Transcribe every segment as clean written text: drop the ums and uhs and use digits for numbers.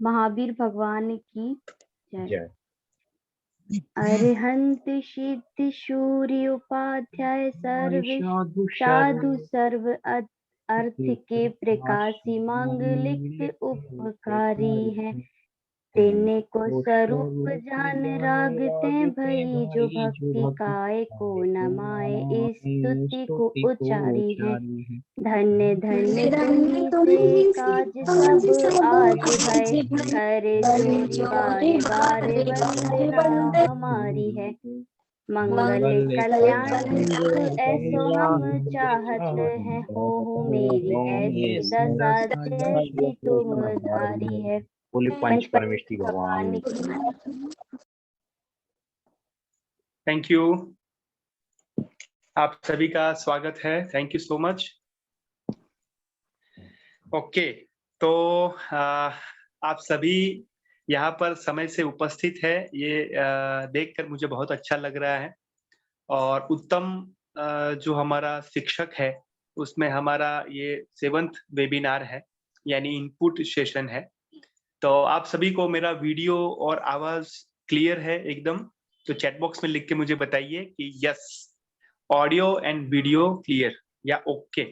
महावीर भगवान की जय। जय। अरिहंत सिद्ध सूर्य उपाध्याय सर्व साधु सर्व अर्थ के प्रकाशी मांगलिक उपकारी है। तेने को स्वरूप जान रागते भई जो भक्ति काय को नमाए इस स्तुति को उच्चारी है। धन्य धन्य तुम्ही से काज सब आज भय हरे जोरी बारे बारे वंदना हमारी है। मंगल कल्याण सुख ऐसो हम चाहत हैं हो मेरी ऐसी दशा जैसी तुम धारी है। बोले पंच परमेष्ठी भगवान। थैंक यू, आप सभी का स्वागत है। Thank you so much. Okay, तो आप सभी यहाँ पर समय से उपस्थित है, ये देखकर मुझे बहुत अच्छा लग रहा है। और उत्तम जो हमारा शिक्षक है उसमें हमारा ये 7th वेबिनार है, यानी इनपुट सेशन है। तो आप सभी को मेरा वीडियो और आवाज क्लियर है एकदम? तो चैट बॉक्स में लिख के मुझे बताइए कि yes, audio and video clear या ओके।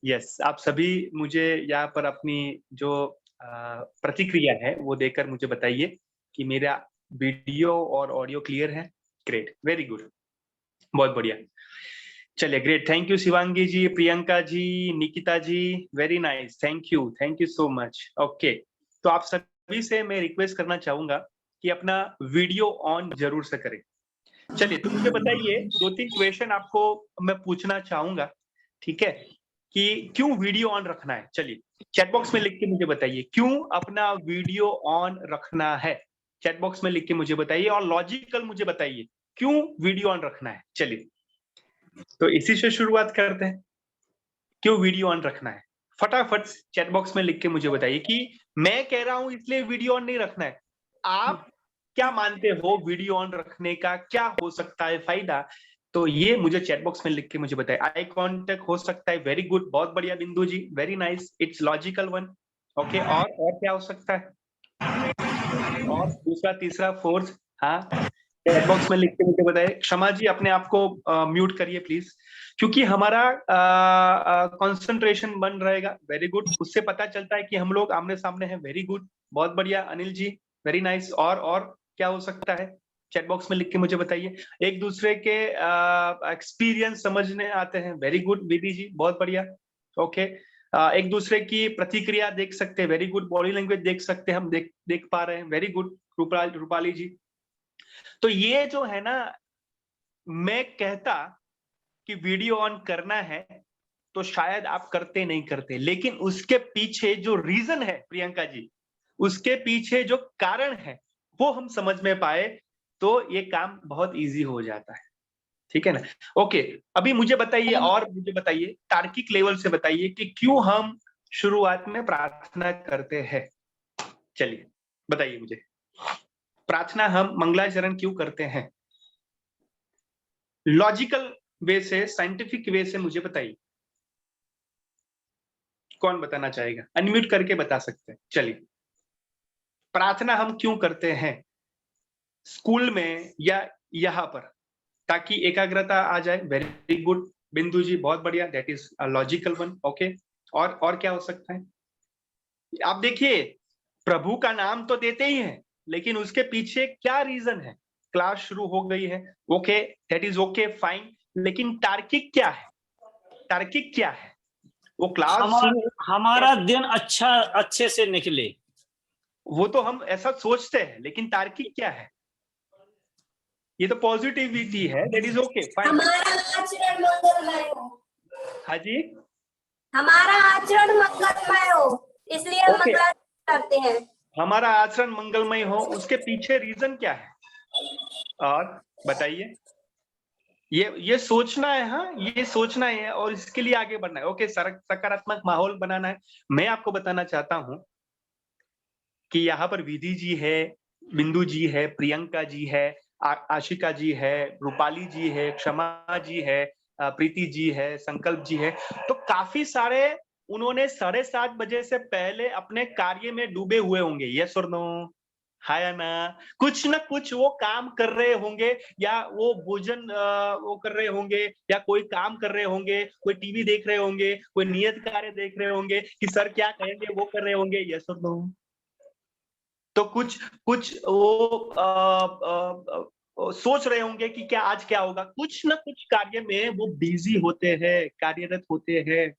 यस, आप सभी मुझे यहाँ पर अपनी जो प्रतिक्रिया है वो देकर मुझे बताइए कि मेरा वीडियो और ऑडियो क्लियर है। ग्रेट, वेरी गुड, बहुत बढ़िया। चलिए, great, thank you Shivangi ji, Priyanka ji, Nikita ji, very nice, thank you so much. Okay, तो आप सभी से मैं रिक्वेस्ट करना चाहूंगा कि अपना वीडियो ऑन जरूर से करें। चलिए, तो मुझे बताइए, 2-3 क्वेश्चन आपको मैं पूछना चाहूंगा, ठीक है, कि क्यों वीडियो ऑन रखना है। चलिए, चैट बॉक्स में लिख के मुझे बताइए क्यों अपना वीडियो ऑन रखना है। चैट बॉक्स में लिख के मुझे बताइए और लॉजिकल मुझे बताइए क्यों वीडियो ऑन रखना है। चलिए, तो इसी से शुरुआत करते हैं, क्यों वीडियो ऑन रखना है। फटाफट चैट बॉक्स में लिख के मुझे बताइए कि मैं कह रहा हूं इसलिए वीडियो ऑन नहीं रखना है। आप क्या मानते हो वीडियो ऑन रखने का क्या हो सकता है फायदा, तो ये मुझे चैट बॉक्स में लिख के मुझे बताइए। आई कांटेक्ट हो सकता है, वेरी गुड, बहुत बढ़िया Bindu ji, very nice, it's logical one. Okay, और क्या हो सकता है, और दूसरा, तीसरा, फोर्थ, हाँ, चैट बॉक्स में लिख के मुझे बताइए। क्षमा जी, अपने आप को म्यूट करिए प्लीज, क्योंकि हमारा कंसंट्रेशन बन रहेगा। वेरी गुड, उससे पता चलता है कि हम लोग आमने सामने हैं। वेरी गुड, बहुत बढ़िया अनिल जी, वेरी नाइस। और क्या हो सकता है, चैट बॉक्स में लिख के मुझे बताइए। एक दूसरे के एक्सपीरियंस समझने आते हैं। वेरी गुड विधि जी, बहुत बढ़िया। ओके, एक दूसरे की प्रतिक्रिया देख सकते हैं। वेरी गुड, बॉडी लैंग्वेज देख सकते हैं, हम देख पा रहे हैं। वेरी गुड रूपाली जी। तो ये जो है ना, मैं कहता कि वीडियो ऑन करना है तो शायद आप करते नहीं करते, लेकिन उसके पीछे जो रीजन है प्रियंका जी, उसके पीछे जो कारण है वो हम समझ में पाए तो ये काम बहुत इजी हो जाता है, ठीक है ना। ओके, अभी मुझे बताइए, और मुझे बताइए तार्किक लेवल से बताइए कि क्यों हम शुरुआत में प्रार्थना करते हैं। चलिए बताइए मुझे, प्रार्थना हम मंगलाचरण क्यों करते हैं? लॉजिकल वे से, साइंटिफिक वे से मुझे बताइए, कौन बताना चाहेगा? अनम्यूट करके बता सकते हैं। चलिए, प्रार्थना हम क्यों करते हैं स्कूल में या यहाँ पर? ताकि एकाग्रता आ जाए। वेरी गुड बिंदु जी, बहुत बढ़िया, that is a logical one. Okay, और क्या हो सकता है? आप देखिए, प्रभु का नाम तो देते ही हैं, लेकिन उसके पीछे क्या रीजन है? क्लास शुरू हो गई है, okay, that is okay, fine, लेकिन तार्किक क्या है? तार्किक क्या है? वो क्लास हमारा दिन अच्छे से निकले, वो तो हम ऐसा सोचते हैं, लेकिन तार्किक क्या है? ये तो पॉजिटिविटी है, दैट इज ओके, फाइन। हमारा आचरण मंगलमय हो। हाँ जी, हमारा आचरण मंगलमय हो, इसलिए हम मंगलाचरण करते हैं। हमारा आचरण मंगलमय हो, उसके पीछे रीजन क्या है? और बताइए, ये सोचना है। हाँ, ये सोचना है और इसके लिए आगे बढ़ना है। ओके, सकारात्मक माहौल बनाना है। मैं आपको बताना चाहता हूं कि यहाँ पर विधि जी है, बिंदु जी है, प्रियंका जी है, आशिका जी है, रूपाली जी है, क्षमा जी है, प्रीति जी है, संकल्प जी है, तो काफी सारे उन्होंने 7:30 बजे से पहले अपने कार्य में डूबे हुए होंगे, यस और नो? हाँ या ना? कुछ ना कुछ वो काम कर रहे होंगे, या वो भोजन वो कर रहे होंगे, या कोई काम कर रहे होंगे, कोई टीवी देख रहे होंगे, कोई नियत कार्य देख रहे होंगे कि सर क्या कहेंगे, वो कर रहे होंगे, यस और नो? तो कुछ कुछ वो सोच रहे होंगे कि क्या आज क्या होगा, कुछ ना कुछ कार्य में वो बिजी होते हैं, कार्यरत होते हैं।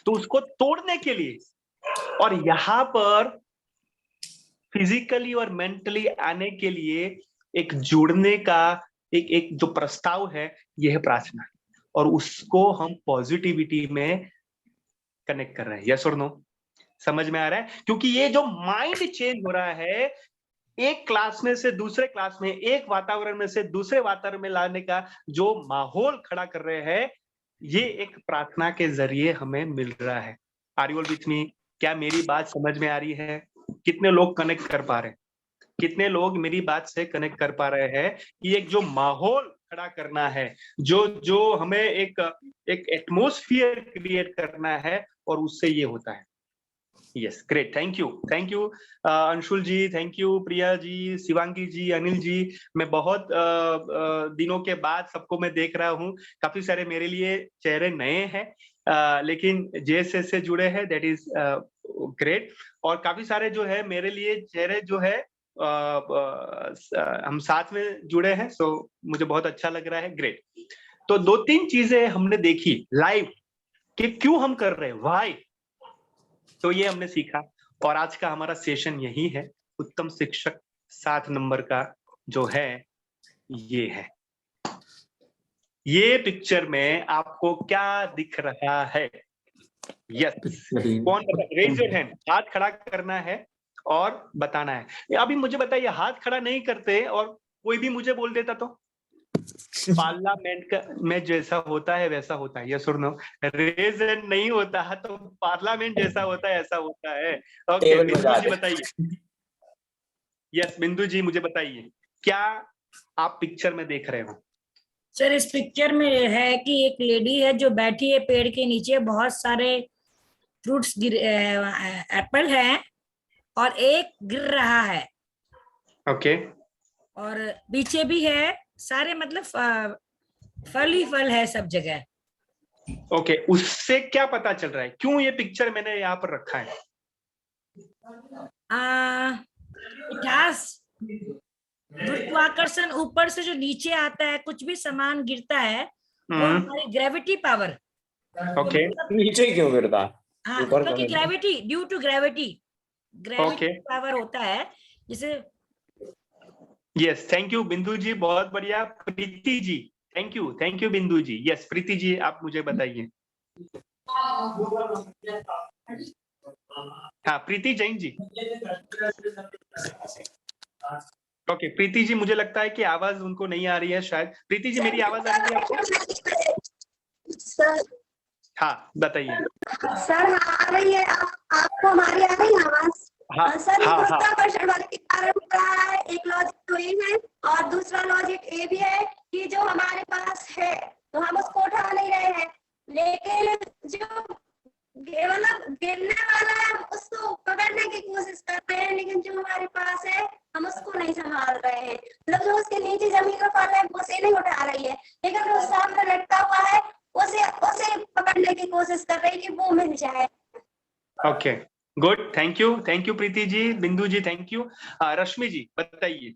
तो उसको तोड़ने के लिए, और यहाँ पर फिजिकली और मेंटली आने के लिए एक जुड़ने का एक जो प्रस्ताव है, यह है प्रार्थना, और उसको हम पॉजिटिविटी में कनेक्ट कर रहे हैं, यस और नो? समझ में आ रहा है? क्योंकि ये जो माइंड चेंज हो रहा है, एक क्लास में से दूसरे क्लास में, एक वातावरण में से दूसरे वातावरण में लाने का जो माहौल खड़ा कर रहे हैं, ये एक प्रार्थना के जरिए हमें मिल रहा है। Are you all with me? क्या मेरी बात समझ में आ रही है? कितने लोग कनेक्ट कर पा रहे हैं? कितने लोग मेरी बात से कनेक्ट कर पा रहे हैं कि एक जो माहौल खड़ा करना है, जो हमें एक एटमॉस्फेयर क्रिएट करना है, और उससे ये होता है। Yes, great, thank you Anshul ji, thank you Priya ji, Shivangi ji, Anil ji. मैं बहुत दिनों के बाद सबको मैं देख रहा हूँ। काफी सारे मेरे लिए चेहरे नए हैं, लेकिन जेएसएस से जुड़े हैं, दैट इज ग्रेट। और काफी सारे जो है मेरे लिए चेहरे जो है हम साथ में जुड़े हैं, सो मुझे बहुत अच्छा लग रहा है, ग्रेट। तो 2-3 चीजें हमने देखी लाइव कि क्यों हम कर रहे हैं, व्हाई। तो ये हमने सीखा, और आज का हमारा सेशन यही है। उत्तम शिक्षक 7 नंबर का जो है ये है। ये पिक्चर में आपको क्या दिख रहा है? यस, कौन बता? रेज योर हैंड, हाथ खड़ा करना है और बताना है। अभी मुझे बताइए, हाथ खड़ा नहीं करते और कोई भी मुझे बोल देता तो? पार्लियामेंट का में जैसा होता है वैसा होता है, यस और नो? रेज हैंड नहीं होता है तो पार्लियामेंट जैसा होता है ऐसा होता है। ओके, बिंदु जी बताइए। यस, बिंदु जी मुझे बताइए, क्या आप पिक्चर में देख रहे हो? सर इस पिक्चर में है कि एक लेडी है जो बैठी है पेड़ के नीचे, बहुत सारे फ्रूट्स एप्पल है और एक गिर रहा है। ओके, और पीछे भी है सारे, मतलब फल ही फल है सब जगह। ओके, उससे क्या पता चल रहा है? क्यों ये पिक्चर मैंने यहाँ पर रखा है? इतिहास, गुरुत्वाकर्षण ऊपर से जो नीचे आता है, कुछ भी सामान गिरता है वो हमारी ग्रेविटी पावर। ओके, नीचे क्यों गिरता? हाँ, क्योंकि gravity, due to gravity power होता है जिसे। यस, थैंक यू बिंदु जी, बहुत बढ़िया। प्रीति जी, थैंक यू बिंदु जी। यस, प्रीति जी आप मुझे बताइए। हाँ, प्रीति जैन जी। ओके, प्रीति जी मुझे लगता है कि आवाज उनको नहीं आ रही है शायद। प्रीति जी मेरी आवाज आ रही है आपको? सर, हाँ बताइए। सर आ रही है, आपको हमारी आ रही है आवाज? हाँ, सर हाँ, गुरुत्वाकर्षण बल के कारण हो रहा है। एक लॉजिक तो ये है, और दूसरा लॉजिक ये भी है कि जो हमारे पास है तो हम उसको उठा नहीं रहे हैं, लेकिन जो मतलब गिरने वाला है हम उसको पकड़ने की कोशिश कर रहे हैं, लेकिन जो हमारे पास है हम उसको नहीं संभाल रहे हैं। मतलब जो उसके नीचे जमीन का फल है वो से नहीं उठा रही है, लेकिन जो सामने लटका हुआ है उसे पकड़ने की कोशिश कर रही है कि वो मिल जाए। Okay, good, thank you Preeti ji. बिंदु जी थैंक यू। रश्मि जी बताइए।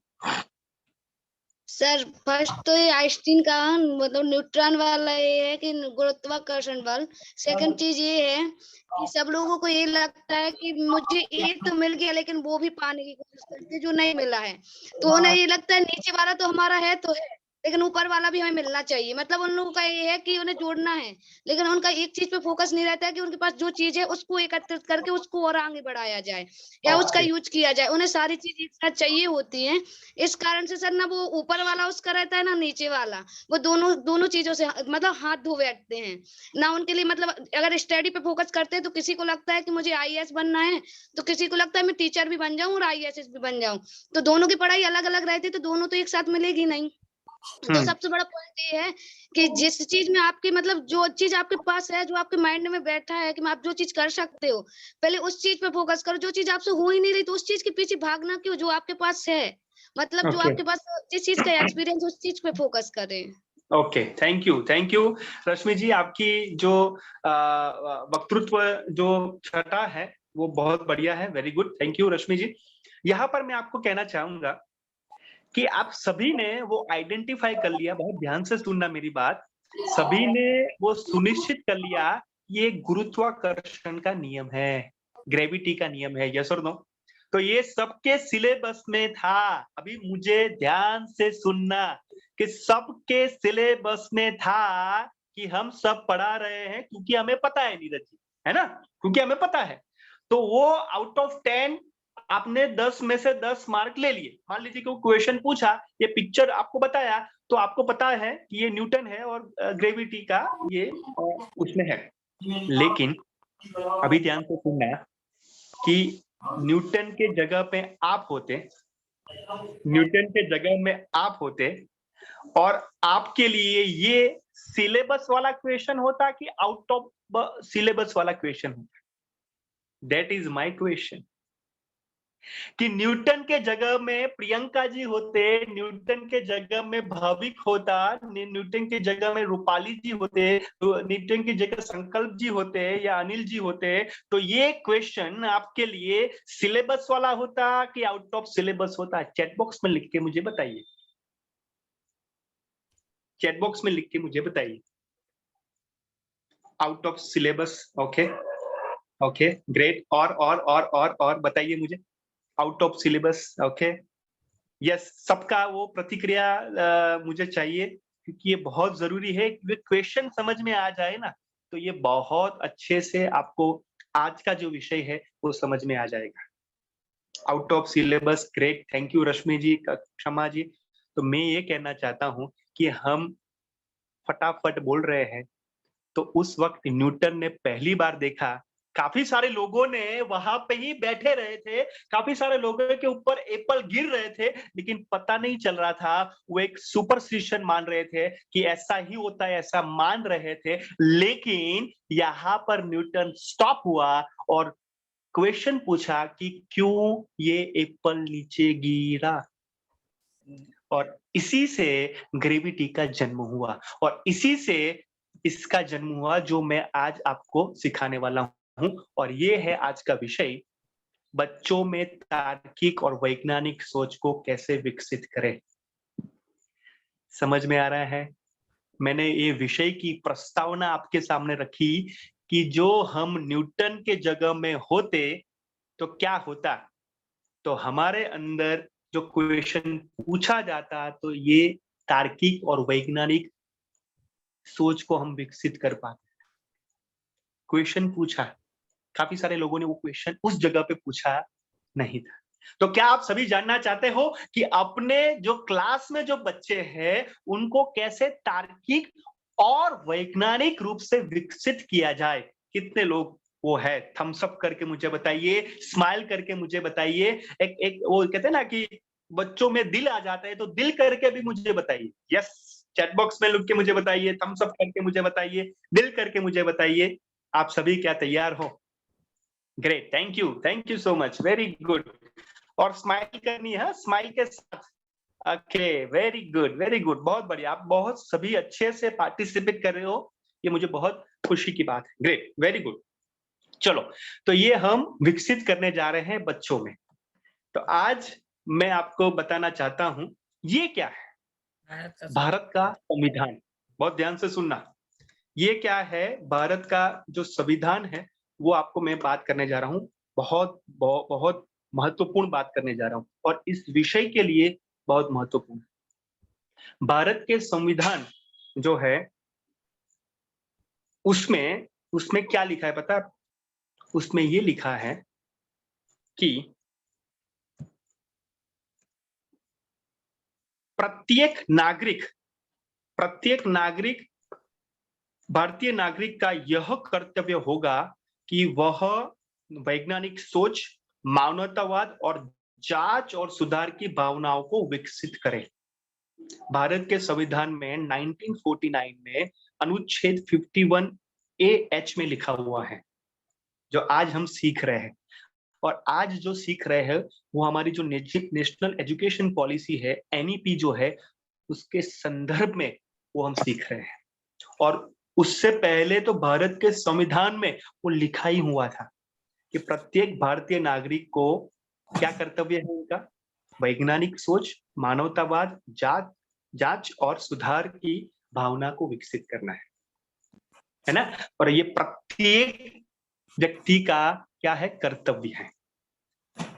सर फर्स्ट तो ये आइंस्टीन का मतलब न्यूट्रॉन वाला ये है कि गुरुत्वाकर्षण बल। सेकंड चीज ये है कि सब लोगों को ये लगता है कि मुझे एक तो मिल गया, लेकिन वो भी पाने की कोशिश करते हैं जो नहीं मिला है। तो उन्हें ये लगता है नीचे वाला तो हमारा है तो है, लेकिन ऊपर वाला भी हमें मिलना चाहिए। मतलब उन लोगों का ये है कि उन्हें जोड़ना है, लेकिन उनका एक चीज पे फोकस नहीं रहता है कि उनके पास जो चीज है उसको एकत्रित करके उसको और आगे बढ़ाया जाए या उसका यूज किया जाए। उन्हें सारी चीज एक साथ चाहिए होती है। इस कारण से सर ना वो ऊपर वाला उसका रहता है ना नीचे वाला, वो दोनों चीजों से मतलब हाथ धो बैठते हैं ना। उनके लिए मतलब अगर स्टडी पे फोकस करते हैं तो किसी को लगता है कि मुझे आईएएस बनना है, तो किसी को लगता है मैं टीचर भी बन जाऊं और आईएएस भी बन जाऊं। तो दोनों की पढ़ाई अलग अलग रहती है, तो दोनों तो एक साथ मिलेगी नहीं। तो सबसे बड़ा पॉइंट ये है कि जिस चीज में आपकी मतलब जो चीज आपके पास है, जो आपके माइंड में बैठा है कि आप जो चीज कर सकते हो, पहले उस चीज पे फोकस करो। जो चीज आपसे हो ही नहीं रही तो उस चीज के पीछे भागना क्यों, जो आपके पास है, मतलब जो Okay. आपके पास जिस चीज का एक्सपीरियंस, उस चीज पे फोकस करें। ओके, थैंक यू रश्मि जी। आपकी जो वक्तृत्व जो छटा है वो बहुत बढ़िया है। Very good, thank you Rashmi जी। यहाँ पर मैं आपको कहना चाहूंगा कि आप सभी ने वो आइडेंटिफाई कर लिया, बहुत ध्यान से सुनना मेरी बात, सभी ने वो सुनिश्चित कर लिया ये गुरुत्वाकर्षण का नियम है, ग्रेविटी का नियम है, यस और नो? तो ये सबके सिलेबस में था। अभी मुझे ध्यान से सुनना कि सबके सिलेबस में था कि हम सब पढ़ा रहे हैं क्योंकि हमें पता है नीरज जी, है ना, क्योंकि हमें पता है। तो वो आउट ऑफ 10 आपने 10 में से 10 मार्क ले लिए। मान लीजिए कि क्वेश्चन पूछा, ये पिक्चर आपको बताया, तो आपको पता है कि ये न्यूटन है और ग्रेविटी का ये उसमें है। लेकिन अभी ध्यान से सुनना कि न्यूटन के जगह पे आप होते, न्यूटन के जगह में आप होते और आपके लिए ये सिलेबस वाला क्वेश्चन होता कि आउट ऑफ सिलेबस वाला क्वेश्चन होता? That is my question. कि न्यूटन के जगह में प्रियंका जी होते, न्यूटन के जगह में भाविक होता, न्यूटन के जगह में रूपाली जी होते, न्यूटन की जगह संकल्प जी होते या अनिल जी होते, तो ये क्वेश्चन आपके लिए सिलेबस वाला होता कि आउट ऑफ सिलेबस होता? चैट बॉक्स में लिख के मुझे बताइए, चैट बॉक्स में लिख के मुझे बताइए। Out of syllabus. Okay okay, great. और बताइए मुझे out of syllabus. Okay, yes, सबका वो प्रतिक्रिया मुझे चाहिए क्योंकि ये बहुत जरूरी है कि क्वेश्चन समझ में आ जाए ना, तो ये बहुत अच्छे से आपको आज का जो विषय है वो समझ में आ जाएगा। Out of syllabus, great, thank you Rashmi ji, Kshama ji. तो मैं ये कहना चाहता हूं कि हम फटाफट बोल रहे हैं। तो उस वक्त न्यूटन ने पहली बार देखा, काफी सारे लोगों ने वहां पे ही बैठे रहे थे, काफी सारे लोगों के ऊपर एप्पल गिर रहे थे, लेकिन पता नहीं चल रहा था। वो एक सुपरस्टिशन मान रहे थे कि ऐसा ही होता है, ऐसा मान रहे थे। लेकिन यहाँ पर न्यूटन स्टॉप हुआ और क्वेश्चन पूछा कि क्यों ये एप्पल नीचे गिरा, और इसी से ग्रेविटी का जन्म हुआ, और इसी से इसका जन्म हुआ जो मैं आज आपको सिखाने वाला हूं। और ये है आज का विषय, बच्चों में तार्किक और वैज्ञानिक सोच को कैसे विकसित करें। समझ में आ रहा है? मैंने ये विषय की प्रस्तावना आपके सामने रखी कि जो हम न्यूटन के जगह में होते तो क्या होता, तो हमारे अंदर जो क्वेश्चन पूछा जाता तो ये तार्किक और वैज्ञानिक सोच को हम विकसित कर पाते। क्वेश्चन पूछा, काफी सारे लोगों ने वो क्वेश्चन उस जगह पे पूछा नहीं था। तो क्या आप सभी जानना चाहते हो कि अपने जो क्लास में जो बच्चे हैं उनको कैसे तार्किक और वैज्ञानिक रूप से विकसित किया जाए? कितने लोग वो है? थम्स अप करके मुझे बताइए, स्माइल करके मुझे बताइए। एक वो कहते हैं ना कि बच्चों में दिल आ जाता है, तो दिल करके भी मुझे बताइए। यस, चैट बॉक्स में लिख के मुझे बताइए, थम्स अप करके मुझे बताइए, दिल करके मुझे बताइए। आप सभी क्या तैयार हो? Great, thank you so much, very good. और स्माइल करनी है, स्माइल के साथ। ओके, वेरी गुड, बहुत बढ़िया। आप बहुत सभी अच्छे से पार्टिसिपेट कर रहे हो, ये मुझे बहुत खुशी की बात है। Great, very good. चलो, तो ये हम विकसित करने जा रहे हैं बच्चों में। तो आज मैं आपको बताना चाहता हूं ये क्या है, भारत का संविधान। बहुत ध्यान से सुनना, ये क्या है, भारत का जो संविधान है वो आपको मैं बात करने जा रहा हूँ। बहुत महत्वपूर्ण बात करने जा रहा हूँ और इस विषय के लिए बहुत महत्वपूर्ण। भारत के संविधान जो है उसमें क्या लिखा है पता है? उसमें ये लिखा है कि प्रत्येक नागरिक भारतीय नागरिक का यह कर्तव्य होगा कि वह वैज्ञानिक सोच, मानवतावाद और जांच और सुधार की भावनाओं को विकसित करे। भारत के संविधान में 1949 में अनुच्छेद 51A(H) में लिखा हुआ है, जो आज हम सीख रहे हैं। और आज जो सीख रहे हैं वो हमारी जो नेशनल एजुकेशन पॉलिसी है, NEP जो है, उसके संदर्भ में वो हम सीख रहे हैं। और उससे पहले तो भारत के संविधान में वो लिखा ही हुआ था कि प्रत्येक भारतीय नागरिक को क्या कर्तव्य है उनका, वैज्ञानिक सोच, मानवतावाद, जांच और सुधार की भावना को विकसित करना है ना। और ये प्रत्येक व्यक्ति का क्या है, कर्तव्य है।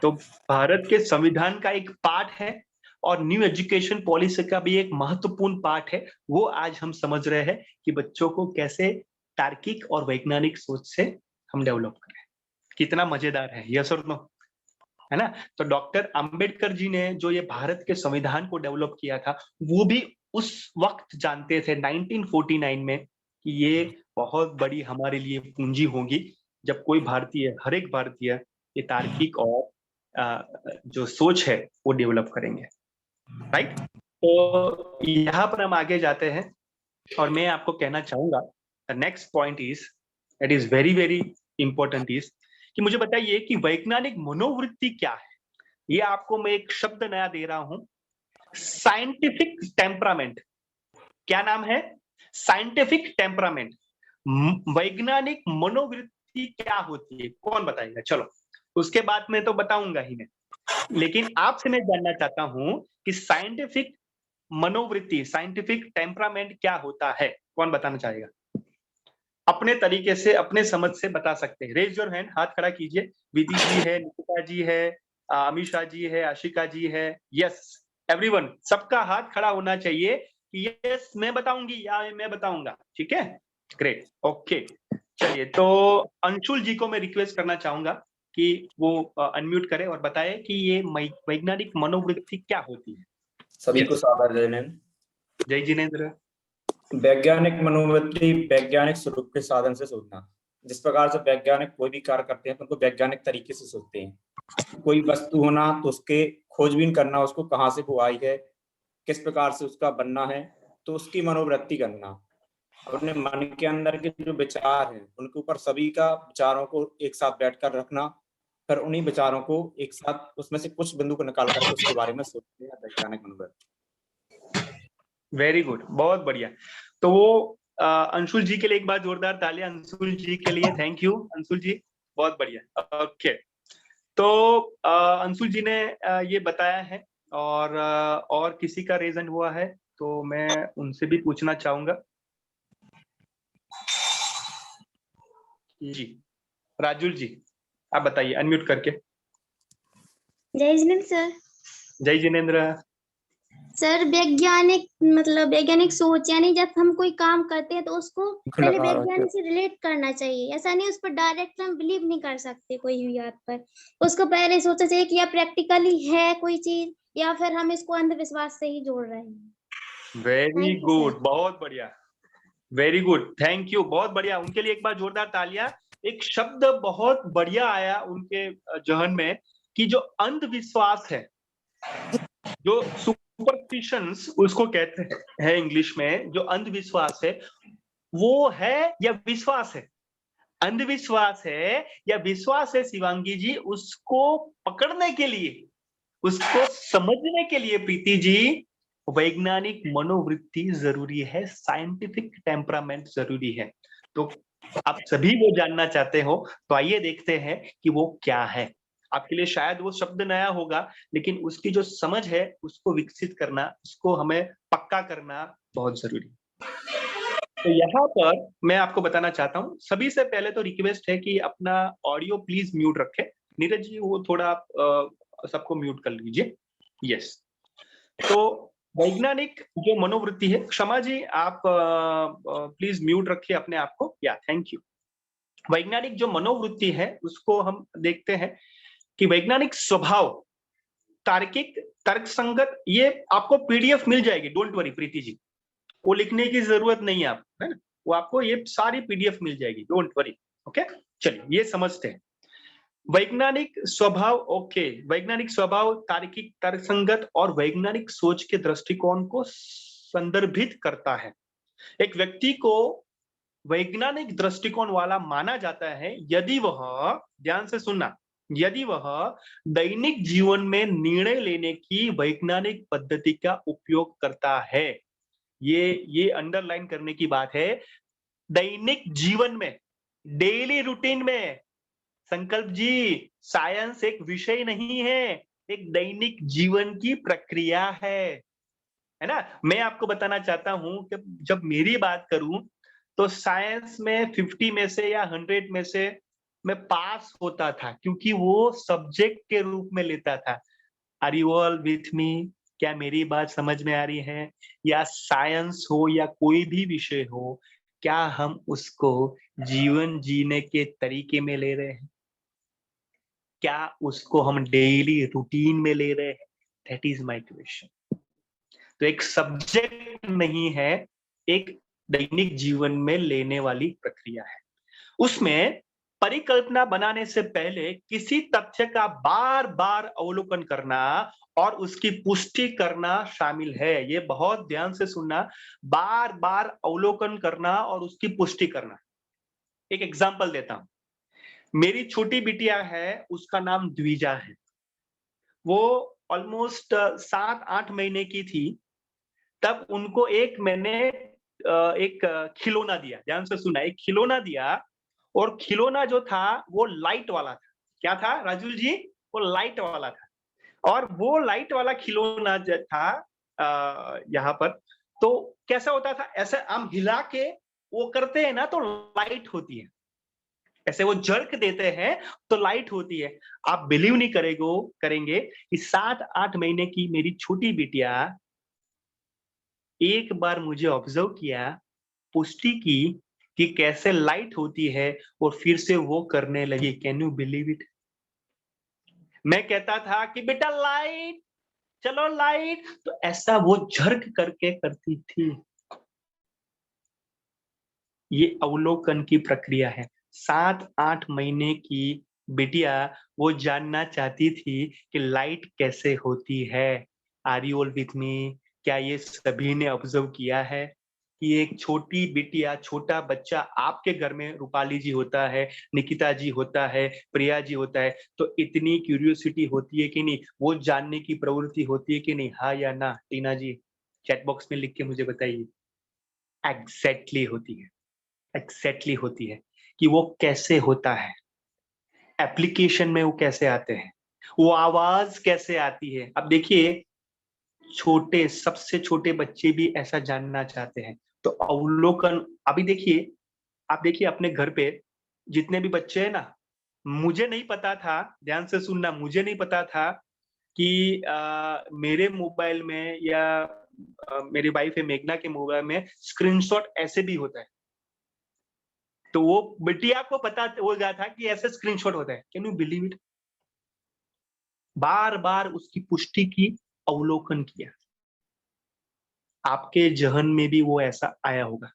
तो भारत के संविधान का एक पार्ट है और न्यू एजुकेशन पॉलिसी का भी एक महत्वपूर्ण पार्ट है। वो आज हम समझ रहे हैं कि बच्चों को कैसे तार्किक और वैज्ञानिक सोच से हम डेवलप करें। कितना मजेदार है, यस और नो, है ना। तो डॉक्टर अंबेडकर जी ने जो ये भारत के संविधान को डेवलप किया था, वो भी उस वक्त जानते थे 1949 में कि ये बहुत बड़ी हमारे लिए पूंजी होगी जब कोई भारतीय, हर एक भारतीय ये तार्किक और जो सोच है वो डेवलप करेंगे, राइट। तो यहाँ पर हम आगे जाते हैं और मैं आपको कहना चाहूंगा next point it is very very important is कि मुझे बताइए कि वैज्ञानिक मनोवृत्ति क्या है। ये आपको मैं एक शब्द नया दे रहा हूं, साइंटिफिक टेम्परामेंट। क्या नाम है? Scientific temperament. वैज्ञानिक मनोवृत्ति क्या होती है, कौन बताएगा? चलो, उसके बाद में तो बताऊंगा ही मैं, लेकिन आपसे मैं जानना चाहता हूं कि साइंटिफिक मनोवृत्ति, साइंटिफिक टेम्परामेंट क्या होता है, कौन बताना चाहेगा? अपने तरीके से, अपने समझ से बता सकते हैं। रेज योर हैंड, हाथ खड़ा कीजिए। विधि जी है, निकिता जी है, अमीषा जी है, आशिका जी है। यस एवरीवन, सबका हाथ खड़ा होना चाहिए कि यस मैं बताऊंगी या मैं बताऊंगा। ठीक है, ग्रेट, ओके। चलिए, तो अंशुल जी को मैं रिक्वेस्ट करना चाहूंगा कि वो अनम्यूट करे और बताए कि ये वैज्ञानिक मनोवृत्ति क्या होती है। सभी को सादर जय हिंद। जय जिनेंद्र। वैज्ञानिक मनोवृत्ति वैज्ञानिक स्वरूप के साधन से सोचना। जिस प्रकार से वैज्ञानिक कोई भी कार्य करते हैं तो उनको वैज्ञानिक तरीके से सोचते हैं। कोई वस्तु होना तो उसके खोजबीन करना, उसको कहाँ से वो आई है, किस प्रकार से उसका बनना है, तो उसकी मनोवृत्ति करना। अपने मन के अंदर के जो विचार हैं उनके ऊपर सभी का विचारों को एक साथ बैठकर रखना, फिर उन्हीं विचारों को एक साथ उसमें से कुछ बिंदु को निकाल कर उसके बारे में सोचते हैं वैज्ञानिक मनोवृत्ति। वेरी गुड, बहुत बढ़िया। तो वो अंशुल जी के लिए एक बार जोरदार तालियां अंशुल जी के लिए। थैंक यू अंशुल जी, बहुत बढ़िया। ओके, तो अंशुल जी ने ये बताया है और किसी का रीजन हुआ है तो मैं उनसे भी पूछना चाहूंगा। जी राजुल जी, आप बताइए अनम्यूट करके। जय जिनेंद्र सर। जय जिनेंद्र सर, वैज्ञानिक सोच यानी जब हम कोई काम करते हैं तो उसको पहले वैज्ञानिक से रिलेट करना चाहिए। ऐसा नहीं उस पर डायरेक्ट हम बिलीव नहीं कर सकते कोई भी बात पर। उसको पहले सोचना चाहिए कि या प्रैक्टिकली है कोई चीज या फिर हम इसको अंधविश्वास से ही जोड़ रहे हैं। वेरी गुड, बहुत बढ़िया, वेरी गुड, थैंक यू, बहुत बढ़िया। उनके लिए एक बार जोरदार तालियां। एक शब्द बहुत बढ़िया आया उनके जहन में कि जो अंधविश्वास है, जो सुपरस्टिशंस उसको कहते हैं इंग्लिश में, जो अंधविश्वास है वो है या विश्वास है? अंधविश्वास है या विश्वास है शिवांगी जी? उसको पकड़ने के लिए, उसको समझने के लिए प्रीति जी, वैज्ञानिक मनोवृत्ति जरूरी है, साइंटिफिक टेम्परामेंट जरूरी है। तो आप सभी वो जानना चाहते हो तो आइए देखते हैं कि वो क्या है। आपके लिए शायद वो शब्द नया होगा, लेकिन उसकी जो समझ है उसको विकसित करना, उसको हमें पक्का करना बहुत जरूरी है। तो यहाँ पर मैं आपको बताना चाहता हूँ, सभी से पहले तो रिक्वेस्ट है कि अपना ऑडियो प्लीज म्यूट रखें। नीरज जी वो थोड़ा सबको म्यूट कर लीजिए। यस, तो वैज्ञानिक जो मनोवृत्ति है, क्षमा जी आप प्लीज म्यूट रखिए अपने आप को। या थैंक यू। वैज्ञानिक जो मनोवृत्ति है उसको हम देखते हैं कि वैज्ञानिक स्वभाव, तार्किक, तर्कसंगत, ये आपको पीडीएफ मिल जाएगी, डोंट वरी प्रीति जी, वो लिखने की जरूरत नहीं है आप, है ना, वो आपको ये सारी पीडीएफ मिल जाएगी, डोंट वरी। ओके, चलिए ये समझते हैं। वैज्ञानिक स्वभाव, ओके, वैज्ञानिक स्वभाव तार्किक, तर्कसंगत और वैज्ञानिक सोच के दृष्टिकोण को संदर्भित करता है। एक व्यक्ति को वैज्ञानिक दृष्टिकोण वाला माना जाता है यदि वह, ध्यान से सुनना, यदि वह दैनिक जीवन में निर्णय लेने की वैज्ञानिक पद्धति का उपयोग करता है। ये अंडरलाइन करने की बात है। दैनिक जीवन में, डेली रूटीन में, संकल्प जी, साइंस एक विषय नहीं है, एक दैनिक जीवन की प्रक्रिया है ना। मैं आपको बताना चाहता हूं कि जब मेरी बात करूं तो साइंस में 50 में से या 100 में से मैं पास होता था, क्योंकि वो सब्जेक्ट के रूप में लेता था। Are you all with me? क्या मेरी बात समझ में आ रही है? या साइंस हो या कोई भी विषय हो, क्या हम उसको जीवन जीने के तरीके में ले रहे हैं? क्या उसको हम डेली रूटीन में ले रहे हैं? That is my question. तो एक सब्जेक्ट नहीं है, एक दैनिक जीवन में लेने वाली प्रक्रिया है। उसमें परिकल्पना बनाने से पहले किसी तथ्य का बार बार अवलोकन करना और उसकी पुष्टि करना शामिल है। ये बहुत ध्यान से सुनना, बार बार अवलोकन करना और उसकी पुष्टि करना। एक एग्जांपल देता हूं। मेरी छोटी बिटिया है, उसका नाम द्विजा है। वो ऑलमोस्ट 7-8 महीने की थी, तब उनको मैंने एक खिलौना दिया। ध्यान से सुना, एक खिलौना दिया, और खिलौना जो था वो लाइट वाला था। क्या था राजुल जी? वो लाइट वाला था। और वो लाइट वाला खिलौना जो था यहाँ पर, तो कैसा होता था, ऐसे हम हिला के वो करते हैं ना तो लाइट होती है, ऐसे वो झलक देते हैं तो लाइट होती है। आप बिलीव नहीं करेंगे कि 7-8 महीने की मेरी छोटी बिटिया एक बार मुझे ऑब्जर्व किया, पुष्टि की कि कैसे लाइट होती है, और फिर से वो करने लगी। Can you believe it? मैं कहता था कि बेटा लाइट, चलो लाइट, तो ऐसा वो झर्क करके करती थी। ये अवलोकन की प्रक्रिया है। 7-8 महीने की बिटिया वो जानना चाहती थी कि लाइट कैसे होती है। Are you all with me? क्या ये सभी ने ऑब्जर्व किया है कि एक छोटी बिटिया, छोटा बच्चा आपके घर में, रूपाली जी होता है, निकिता जी होता है, प्रिया जी होता है, तो इतनी क्यूरियोसिटी होती है कि नहीं? वो जानने की प्रवृत्ति होती है कि नहीं? हाँ या ना? टीना जी चैट बॉक्स में लिख के मुझे बताइए। एग्जैक्टली होती है, एग्जैक्टली होती है कि वो कैसे होता है, एप्लीकेशन में वो कैसे आते हैं, वो आवाज कैसे आती है। अब देखिए, छोटे, सबसे छोटे बच्चे भी ऐसा जानना चाहते हैं। तो अवलोकन, अभी देखिए, आप देखिए अपने घर पे जितने भी बच्चे हैं ना, मुझे नहीं पता था, ध्यान से सुनना, मुझे नहीं पता था कि मेरे मोबाइल में या मेरी वाइफ है मेघना के मोबाइल में स्क्रीनशॉट ऐसे भी होता है। तो वो बिटिया को पता हो गया था कि ऐसे स्क्रीनशॉट होता है। Can you believe it? बार बार उसकी पुष्टि की, अवलोकन किया। आपके जहन में भी वो ऐसा आया होगा,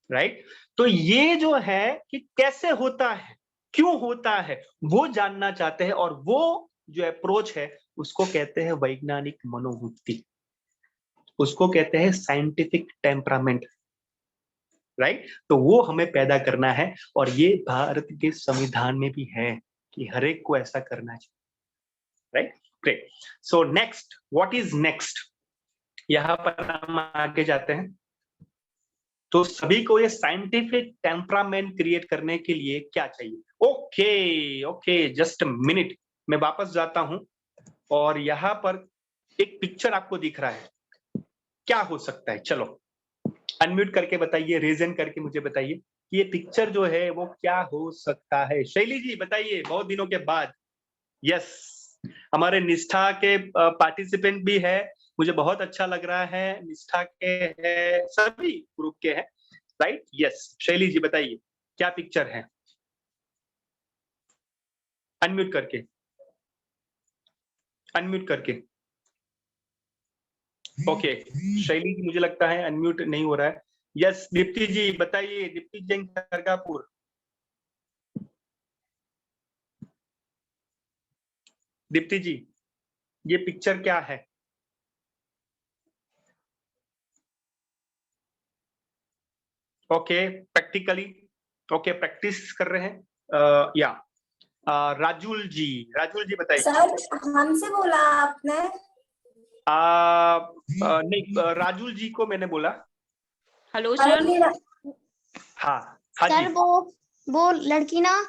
राइट? तो ये जो है कि कैसे होता है, क्यों होता है, वो जानना चाहते हैं, और वो जो अप्रोच है उसको कहते हैं वैज्ञानिक मनोवृत्ति, उसको कहते हैं साइंटिफिक टेम्परामेंट, राइट? तो वो हमें पैदा करना है, और ये भारत के संविधान में भी है कि हर एक को ऐसा करना चाहिए, right? Great. So next, what is next? यहां पर हम आगे जाते हैं। तो सभी को ये साइंटिफिक टेम्परामेंट क्रिएट करने के लिए क्या चाहिए? ओके, जस्ट अ मिनट, मैं वापस जाता हूं, और यहां पर एक पिक्चर आपको दिख रहा है। क्या हो सकता है? चलो अनम्यूट करके बताइए, रीजन करके मुझे बताइए कि ये पिक्चर जो है वो क्या हो सकता है। शैली जी बताइए, बहुत दिनों के बाद। यस, हमारे निष्ठा के पार्टिसिपेंट भी है, मुझे बहुत अच्छा लग रहा है। निष्ठा के है, सभी ग्रुप के हैं, राइट? यस, शैली जी बताइए क्या पिक्चर है। अनम्यूट करके, अनम्यूट करके। ओके, शैली जी मुझे लगता है अनम्यूट नहीं हो रहा है। यस, दीप्ति जी बताइए, दीप्ति जैन खरगापुर। दीप्ति जी, ये पिक्चर क्या है? ओके, प्रैक्टिकली ओके, प्रैक्टिस कर रहे हैं। या राजुल जी बताइए। सर हमसे बोला आपने? नहीं, राजुल जी को मैंने बोला। Hello sir. हाँ हाँ सर जी। वो लड़की ना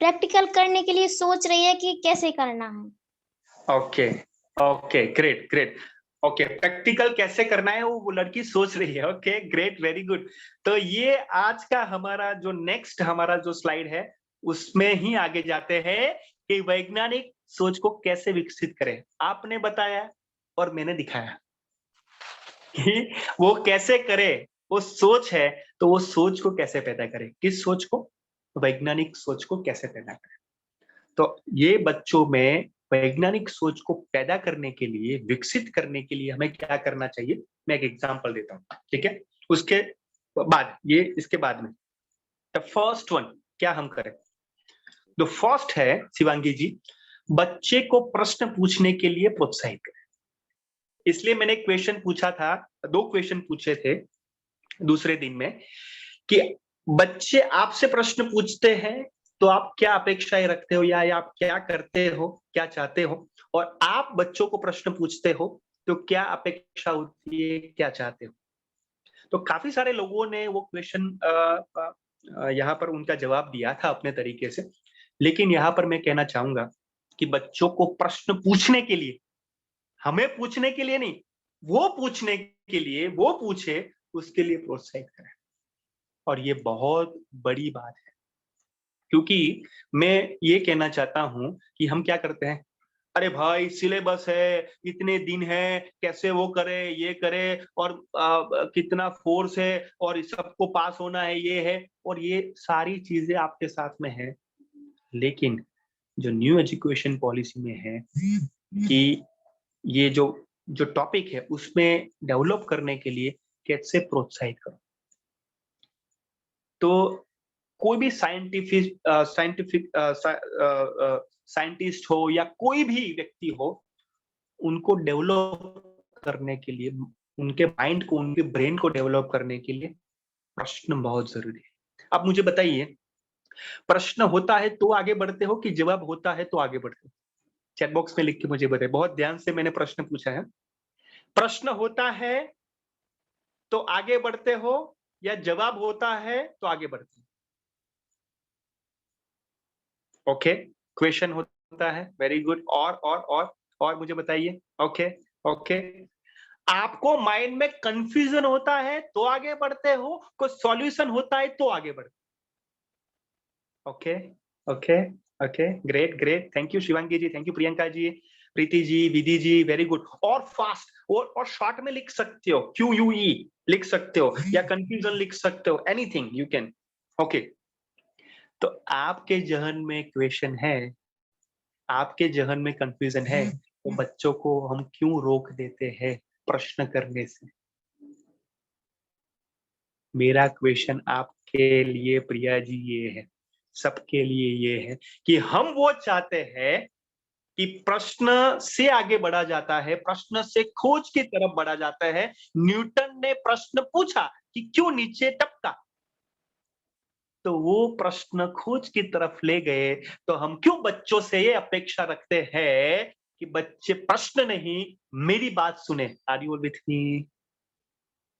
प्रैक्टिकल करने के लिए सोच रही है कि कैसे करना है। Okay okay, great great. Okay, practical कैसे करना है वो लड़की सोच रही है। Okay, great, very good. तो ये आज का हमारा जो नेक्स्ट हमारा जो स्लाइड है उसमें ही आगे जाते हैं कि वैज्ञानिक सोच को कैसे विकसित करें। आपने बताया और मैंने दिखाया कि वो कैसे करे। वो सोच है तो वो सोच को कैसे पैदा करे। किस सोच को? वैज्ञानिक सोच को कैसे पैदा करे। तो ये बच्चों में वैज्ञानिक सोच को पैदा करने के लिए, विकसित करने के लिए हमें क्या करना चाहिए, मैं एक एग्जांपल देता हूँ, ठीक है? उसके बाद ये, इसके बाद में द फर्स्ट वन क्या हम करें? द फर्स्ट है शिवांगी जी, बच्चे को प्रश्न पूछने के लिए प्रोत्साहित करें। इसलिए मैंने क्वेश्चन पूछा था, 2 क्वेश्चन पूछे थे दूसरे दिन में कि बच्चे आपसे प्रश्न पूछते हैं तो आप क्या अपेक्षाएं रखते हो, या आप क्या करते हो, क्या चाहते हो, और आप बच्चों को प्रश्न पूछते हो तो क्या अपेक्षा होती है, क्या चाहते हो। तो काफी सारे लोगों ने वो क्वेश्चन यहाँ पर उनका जवाब दिया था अपने तरीके से, लेकिन यहाँ पर मैं कहना चाहूंगा कि बच्चों को प्रश्न पूछने के लिए, हमें पूछने के लिए नहीं, वो पूछने के लिए, वो पूछे उसके लिए प्रोत्साहित करें। और ये बहुत बड़ी बात है, क्योंकि मैं ये कहना चाहता हूं कि हम क्या करते हैं, अरे भाई सिलेबस है, इतने दिन है, कैसे वो करे, ये करे, और कितना फोर्स है, और सबको पास होना है, ये है, और ये सारी चीजें आपके साथ में है। लेकिन जो न्यू एजुकेशन पॉलिसी में है कि ये जो टॉपिक है उसमें डेवलप करने के लिए कैसे प्रोत्साहित करो। तो कोई भी साइंटिस्ट हो या कोई भी व्यक्ति हो, उनको डेवलप करने के लिए, उनके माइंड को, उनके ब्रेन को डेवलप करने के लिए प्रश्न बहुत जरूरी है। अब मुझे बताइए, प्रश्न होता है तो आगे बढ़ते हो कि जवाब होता है तो आगे बढ़ते हो? चैट बॉक्स में लिख के मुझे बताइए। बहुत ध्यान से मैंने प्रश्न पूछा है। प्रश्न होता है तो आगे बढ़ते हो या जवाब होता है तो आगे बढ़ते हो? ओके, क्वेश्चन होता है, वेरी गुड। और मुझे बताइए। ओके ओके, आपको माइंड में कंफ्यूजन होता है तो आगे बढ़ते हो, कोई सॉल्यूशन होता है तो आगे बढ़ते हो? Okay okay okay, great great, thank you Shivangi ji, thank you Priyanka ji, Preeti ji, Vidhi ji, very good. और फास्ट और शॉर्ट में लिख सकते हो, QUE लिख सकते हो, या कंफ्यूजन लिख सकते हो, एनीथिंग यू कैन। ओके, तो आपके जहन में क्वेश्चन है, आपके जहन में कंफ्यूजन है, तो बच्चों को हम क्यों रोक देते हैं प्रश्न करने से? मेरा क्वेश्चन आपके लिए प्रिया जी ये है, सबके लिए ये है कि हम वो चाहते हैं कि प्रश्न से आगे बढ़ा जाता है, प्रश्न से खोज की तरफ बढ़ा जाता है। न्यूटन ने प्रश्न पूछा कि क्यों नीचे टपका, तो वो प्रश्न खोज की तरफ ले गए। तो हम क्यों बच्चों से ये अपेक्षा रखते हैं कि बच्चे प्रश्न नहीं, मेरी बात सुने। Are you with me?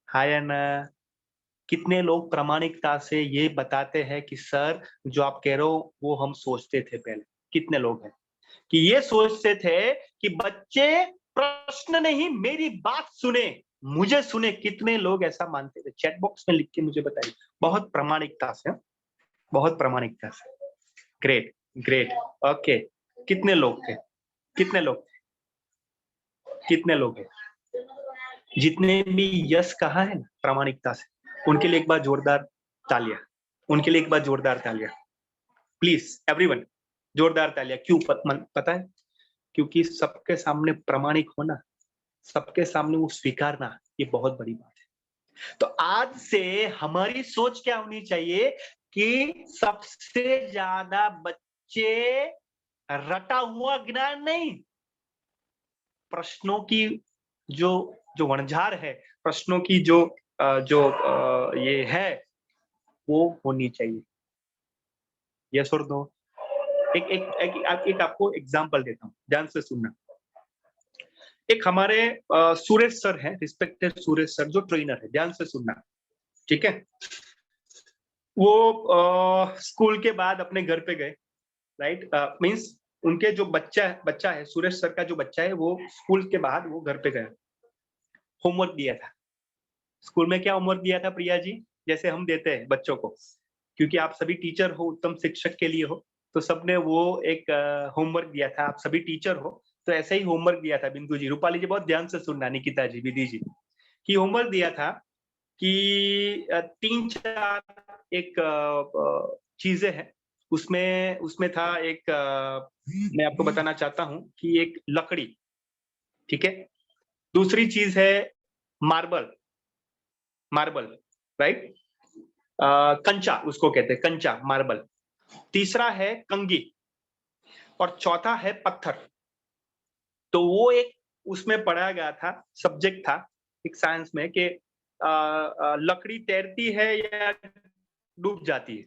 Hi Anna. कितने लोग प्रामाणिकता से ये बताते हैं कि सर जो आप कह रहे हो वो हम सोचते थे पहले? कितने लोग हैं कि ये सोचते थे कि बच्चे प्रश्न नहीं, मेरी बात सुने, मुझे सुने? कितने लोग ऐसा मानते थे? चैट बॉक्स में लिख के मुझे बताइए, बहुत प्रामाणिकता से, बहुत प्रामाणिकता से। Great great, okay. कितने लोग थे? कितने लोग थे? कितने लोग हैं? जितने भी यस कहा है ना प्रामाणिकता से, उनके लिए एक बार जोरदार तालियां, उनके लिए एक बार जोरदार तालियां, प्लीज एवरीवन, जोरदार तालियां। क्यों पता है? क्योंकि सबके सामने प्रामाणिक होना, सबके सामने वो स्वीकारना, ये बहुत बड़ी बात है। तो आज से हमारी सोच क्या होनी चाहिए कि सबसे ज्यादा बच्चे रटा हुआ ज्ञान नहीं, प्रश्नों की जो वणझार है, प्रश्नों की जो ये है वो होनी चाहिए। यस और नो? एक आपको एग्जांपल देता हूँ, ध्यान से सुनना। एक हमारे सुरेश सर हैं, रिस्पेक्टेड सुरेश सर जो ट्रेनर है, ध्यान से सुनना, ठीक है। वो स्कूल के बाद अपने घर पे गए, राइट, मींस उनके जो बच्चा है, सुरेश सर का जो बच्चा है, वो स्कूल के बाद वो घर पे गया, होमवर्क दिया था। स्कूल में क्या होमवर्क दिया था प्रिया जी? जैसे हम देते हैं बच्चों को, क्योंकि आप सभी टीचर हो, उत्तम शिक्षक के लिए हो, तो सबने वो एक होमवर्क दिया था। आप सभी टीचर हो तो ऐसे ही होमवर्क दिया था। बिंदु जी, रूपाली जी बहुत ध्यान से सुनना, निकिता जी, विधि जी, कि होमवर्क दिया था कि 3-4 एक चीजें हैं, उसमें था एक, मैं आपको बताना चाहता हूं कि एक लकड़ी, ठीक है, दूसरी चीज है मार्बल, राइट, कंचा उसको कहते हैं, कंचा मार्बल, तीसरा है कंगी और चौथा है पत्थर। तो वो एक उसमें पढ़ाया गया था, सब्जेक्ट था एक साइंस में कि लकड़ी तैरती है या डूब जाती है,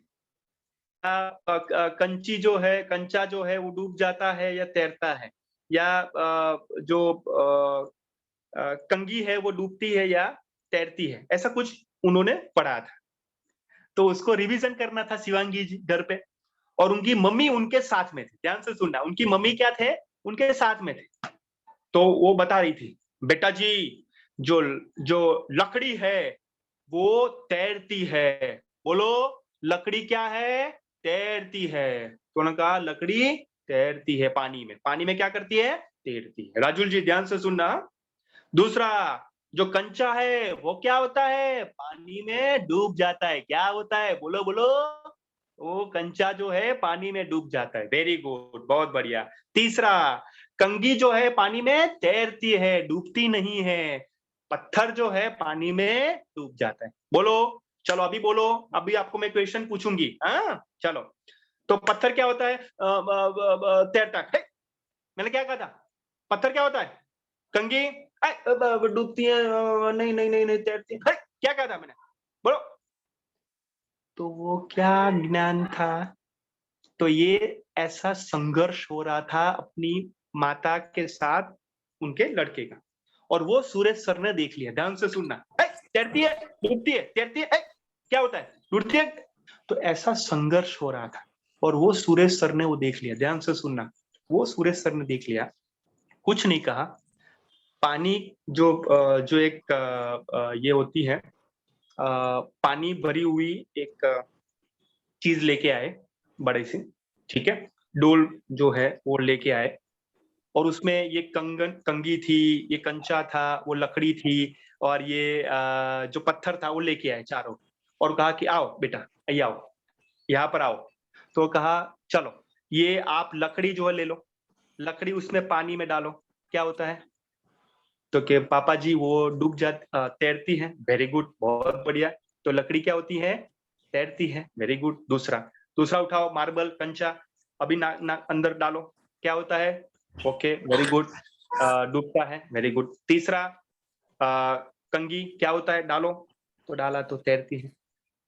कंचा जो है वो डूब जाता है या तैरता है, या जो कंगी है वो डूबती है या तैरती है, ऐसा कुछ उन्होंने पढ़ा था। तो उसको रिवीजन करना था शिवांगी जी घर पे, और उनकी मम्मी उनके साथ में थी। ध्यान से सुनना, उनकी मम्मी क्या थे? उनके साथ में थे। तो वो बता रही थी, बेटा जी जो लकड़ी है वो तैरती है। बोलो, लकड़ी क्या है? तैरती है। तो उन्होंने कहा लकड़ी तैरती है पानी में। पानी में क्या करती है? तैरती है। राजुल जी ध्यान से सुनना। दूसरा, जो कंचा है वो क्या होता है? पानी में डूब जाता है। क्या होता है? बोलो बोलो। वो कंचा जो है पानी में डूब जाता है। वेरी गुड, बहुत बढ़िया। तीसरा, कंगी जो है पानी में तैरती है, डूबती नहीं है। पत्थर जो है पानी में डूब जाता है। बोलो, चलो अभी बोलो, अभी आपको मैं क्वेश्चन पूछूंगी। हाँ चलो, तो पत्थर क्या होता है? तैरता है। मैंने क्या कहा था? पत्थर क्या होता है? कंगी डूबती है, नहीं नहीं नहीं नहीं तैरती है। क्या कहा था मैंने? बोलो। तो वो क्या ज्ञान था? तो ये ऐसा संघर्ष हो रहा था अपनी माता के साथ उनके लड़के का, और वो सुरेश सर ने देख लिया। ध्यान से सुनना, तैरती है, डूबती है, तैरती है, क्या होता है? डूबती है। तो ऐसा संघर्ष हो रहा था और वो सुरेश सर ने वो देख लिया। ध्यान से सुनना, वो सुरेश सर ने देख लिया, कुछ नहीं कहा। पानी जो एक ये होती है, पानी भरी हुई एक चीज लेके आए, बड़े से, ठीक है, डोल जो है वो लेके आए, और उसमें ये कंगी थी, ये कंचा था, वो लकड़ी थी, और ये जो पत्थर था वो लेके आए चारों, और कहा कि आओ बेटा, ये आओ, यहाँ पर आओ। तो कहा चलो, ये आप लकड़ी जो है ले लो, लकड़ी उसमें पानी में डालो, क्या होता है? तो के पापा जी वो डूब तैरती है। वेरी गुड, बहुत बढ़िया। तो लकड़ी क्या होती है? तैरती है। Very good. दूसरा उठाओ, मार्बल, कंचा, अभी अंदर डालो, क्या होता है? ओके, वेरी गुड, डूबता है। Very good. तीसरा, कंगी क्या होता है? डालो, तो डाला तो तैरती है।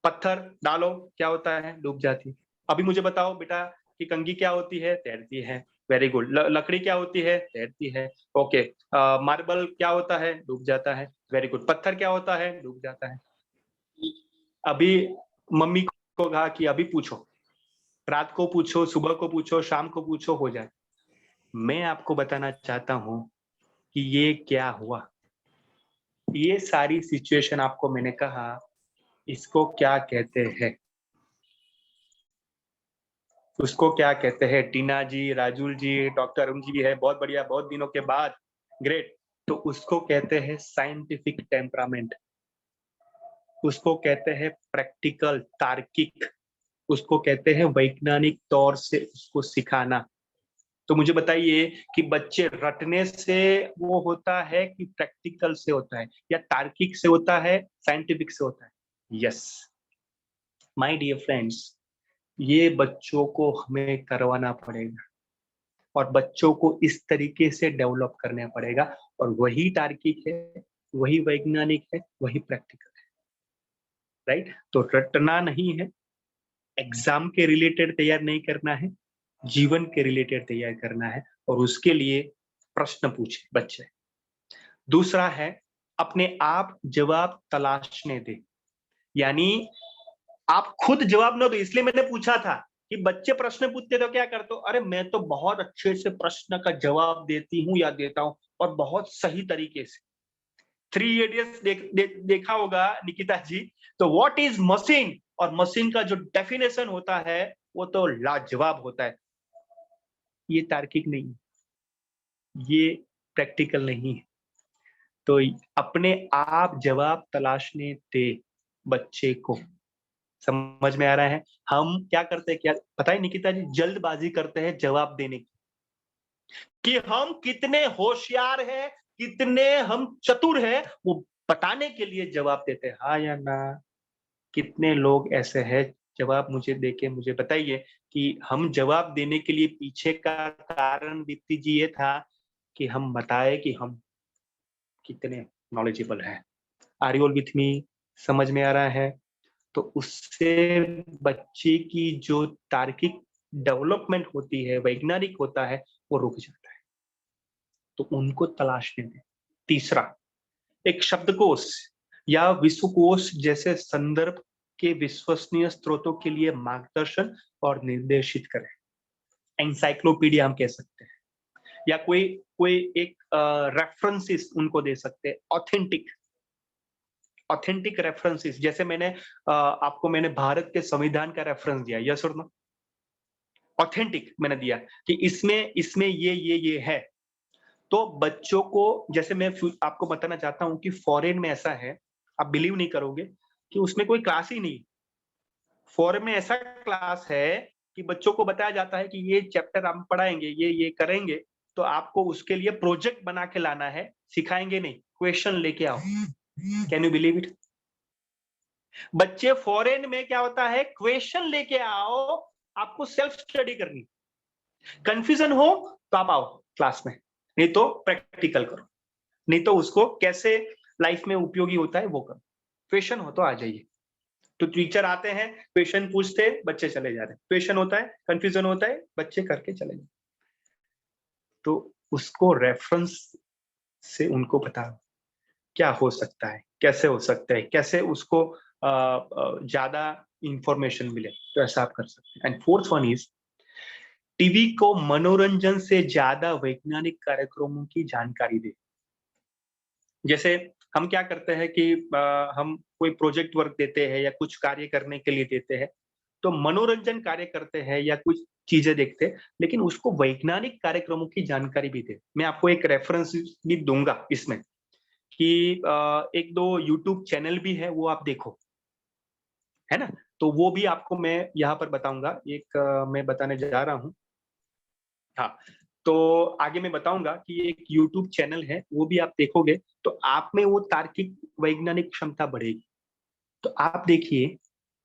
पत्थर डालो, क्या होता है? डूब जाती है। अभी मुझे बताओ बेटा कि कंगी क्या होती है? तैरती है। Very good. लकड़ी क्या होती है? तैरती है। ओके। मार्बल क्या होता है? डूब जाता है। Very good. पत्थर क्या होता है? डूब जाता है। अभी मम्मी को कहा कि अभी पूछो, रात को पूछो, सुबह को पूछो, शाम को पूछो, हो जाए। मैं आपको बताना चाहता हूं कि ये क्या हुआ। ये सारी सिचुएशन आपको मैंने कहा, इसको क्या कहते हैं? उसको क्या कहते हैं? टीना जी, राजुल जी, डॉक्टर अरुण जी भी है, बहुत बढ़िया, बहुत दिनों के बाद, ग्रेट। तो उसको कहते हैं साइंटिफिक टेम्परामेंट, उसको कहते हैं प्रैक्टिकल, तार्किक, उसको कहते हैं वैज्ञानिक तौर से उसको सिखाना। तो मुझे बताइए कि बच्चे रटने से वो होता है कि प्रैक्टिकल से होता है, या तार्किक से होता है, साइंटिफिक से होता है? यस माय डियर फ्रेंड्स, ये बच्चों को हमें करवाना पड़ेगा। और बच्चों को इस तरीके से डेवलप करना पड़ेगा, और वही तार्किक है, वही वैज्ञानिक है, वही प्रैक्टिकल है, राइट। तो रटना नहीं है, एग्जाम के रिलेटेड तैयार नहीं करना है, जीवन के रिलेटेड तैयार करना है, और उसके लिए प्रश्न पूछे बच्चे। दूसरा है अपने आप जवाब तलाशने दे, यानी आप खुद जवाब न दो। इसलिए मैंने पूछा था कि बच्चे प्रश्न पूछते तो क्या करते हो, अरे मैं तो बहुत अच्छे से प्रश्न का जवाब देती हूँ या देता हूँ, और बहुत सही तरीके से। 3 इडियट्स देखा होगा निकिता जी, तो व्हाट इज मशीन, और मशीन का जो डेफिनेशन होता है वो तो लाजवाब होता है। ये तार्किक नहीं है, ये प्रैक्टिकल नहीं है। तो अपने आप जवाब तलाशने दे बच्चे को। समझ में आ रहा है? हम क्या करते हैं, क्या पता है निकिता जी, जल्दबाजी करते हैं जवाब देने की, कि हम कितने होशियार हैं, कितने हम चतुर हैं, वो बताने के लिए जवाब देते हैं, हाँ या ना। कितने लोग ऐसे हैं, जवाब मुझे देके मुझे बताइए कि हम जवाब देने के लिए पीछे का कारण दीप्ति जी ये था कि हम बताए कि हम कितने नॉलेजेबल हैं। Are you all with me? समझ में आ रहा है? तो उससे बच्चे की जो तार्किक डेवलपमेंट होती है, वैज्ञानिक होता है, वो रुक जाता है। तो उनको तलाशने दें। तीसरा, एक शब्दकोश या विश्वकोश जैसे संदर्भ के विश्वसनीय स्रोतों के लिए मार्गदर्शन और निर्देशित करें। एनसाइक्लोपीडिया हम कह सकते हैं, या कोई एक रेफरेंसेस उनको दे सकते हैं, ऑथेंटिक रेफरेंसेस। जैसे मैंने भारत के संविधान का रेफरेंस दिया, यस और नो? ऑथेंटिक मैंने दिया कि इसमें ये है। तो बच्चों को, जैसे मैं आपको बताना चाहता हूं कि फॉरेन में ऐसा है, आप बिलीव नहीं करोगे कि उसमें कोई क्लास ही नहीं। फॉरेन में ऐसा क्लास है कि बच्चों को बताया जाता है कि ये चैप्टर हम पढ़ाएंगे, ये करेंगे, तो आपको उसके लिए प्रोजेक्ट बना के लाना है, सिखाएंगे नहीं, क्वेश्चन लेके आओ। Can you believe it? बच्चे फॉरेन में क्या होता है, क्वेश्चन लेके आओ, आपको सेल्फ स्टडी करनी। कंफ्यूजन हो तो आप आओ क्लास में, नहीं तो प्रैक्टिकल करो, नहीं तो उसको कैसे लाइफ में उपयोगी होता है वो करो। क्वेश्चन हो तो आ जाइए। तो टीचर आते हैं, क्वेश्चन पूछते, बच्चे चले जा रहे हैं। क्वेश्चन होता है, कंफ्यूजन होता है, बच्चे करके चले जाते। तो उसको रेफरेंस से उनको बताओ क्या हो सकता है, कैसे हो सकता है, कैसे उसको ज्यादा इंफॉर्मेशन मिले, तो ऐसा आप कर सकते हैं। And fourth one is, TV को मनोरंजन से ज्यादा वैज्ञानिक कार्यक्रमों की जानकारी दे। जैसे हम क्या करते हैं कि हम कोई प्रोजेक्ट वर्क देते हैं या कुछ कार्य करने के लिए देते हैं, तो मनोरंजन कार्य करते हैं या कुछ चीजें देखते हैं, लेकिन उसको वैज्ञानिक कार्यक्रमों की जानकारी भी दे। मैं आपको एक रेफरेंस भी दूंगा इसमें कि 1-2 यूट्यूब चैनल भी है, वो आप देखो, है ना। तो वो भी आपको मैं यहाँ पर बताऊंगा। एक मैं बताने जा रहा हूँ, हाँ। तो आगे मैं बताऊंगा कि एक यूट्यूब चैनल है, वो भी आप देखोगे तो आप में वो तार्किक वैज्ञानिक क्षमता बढ़ेगी। तो आप देखिए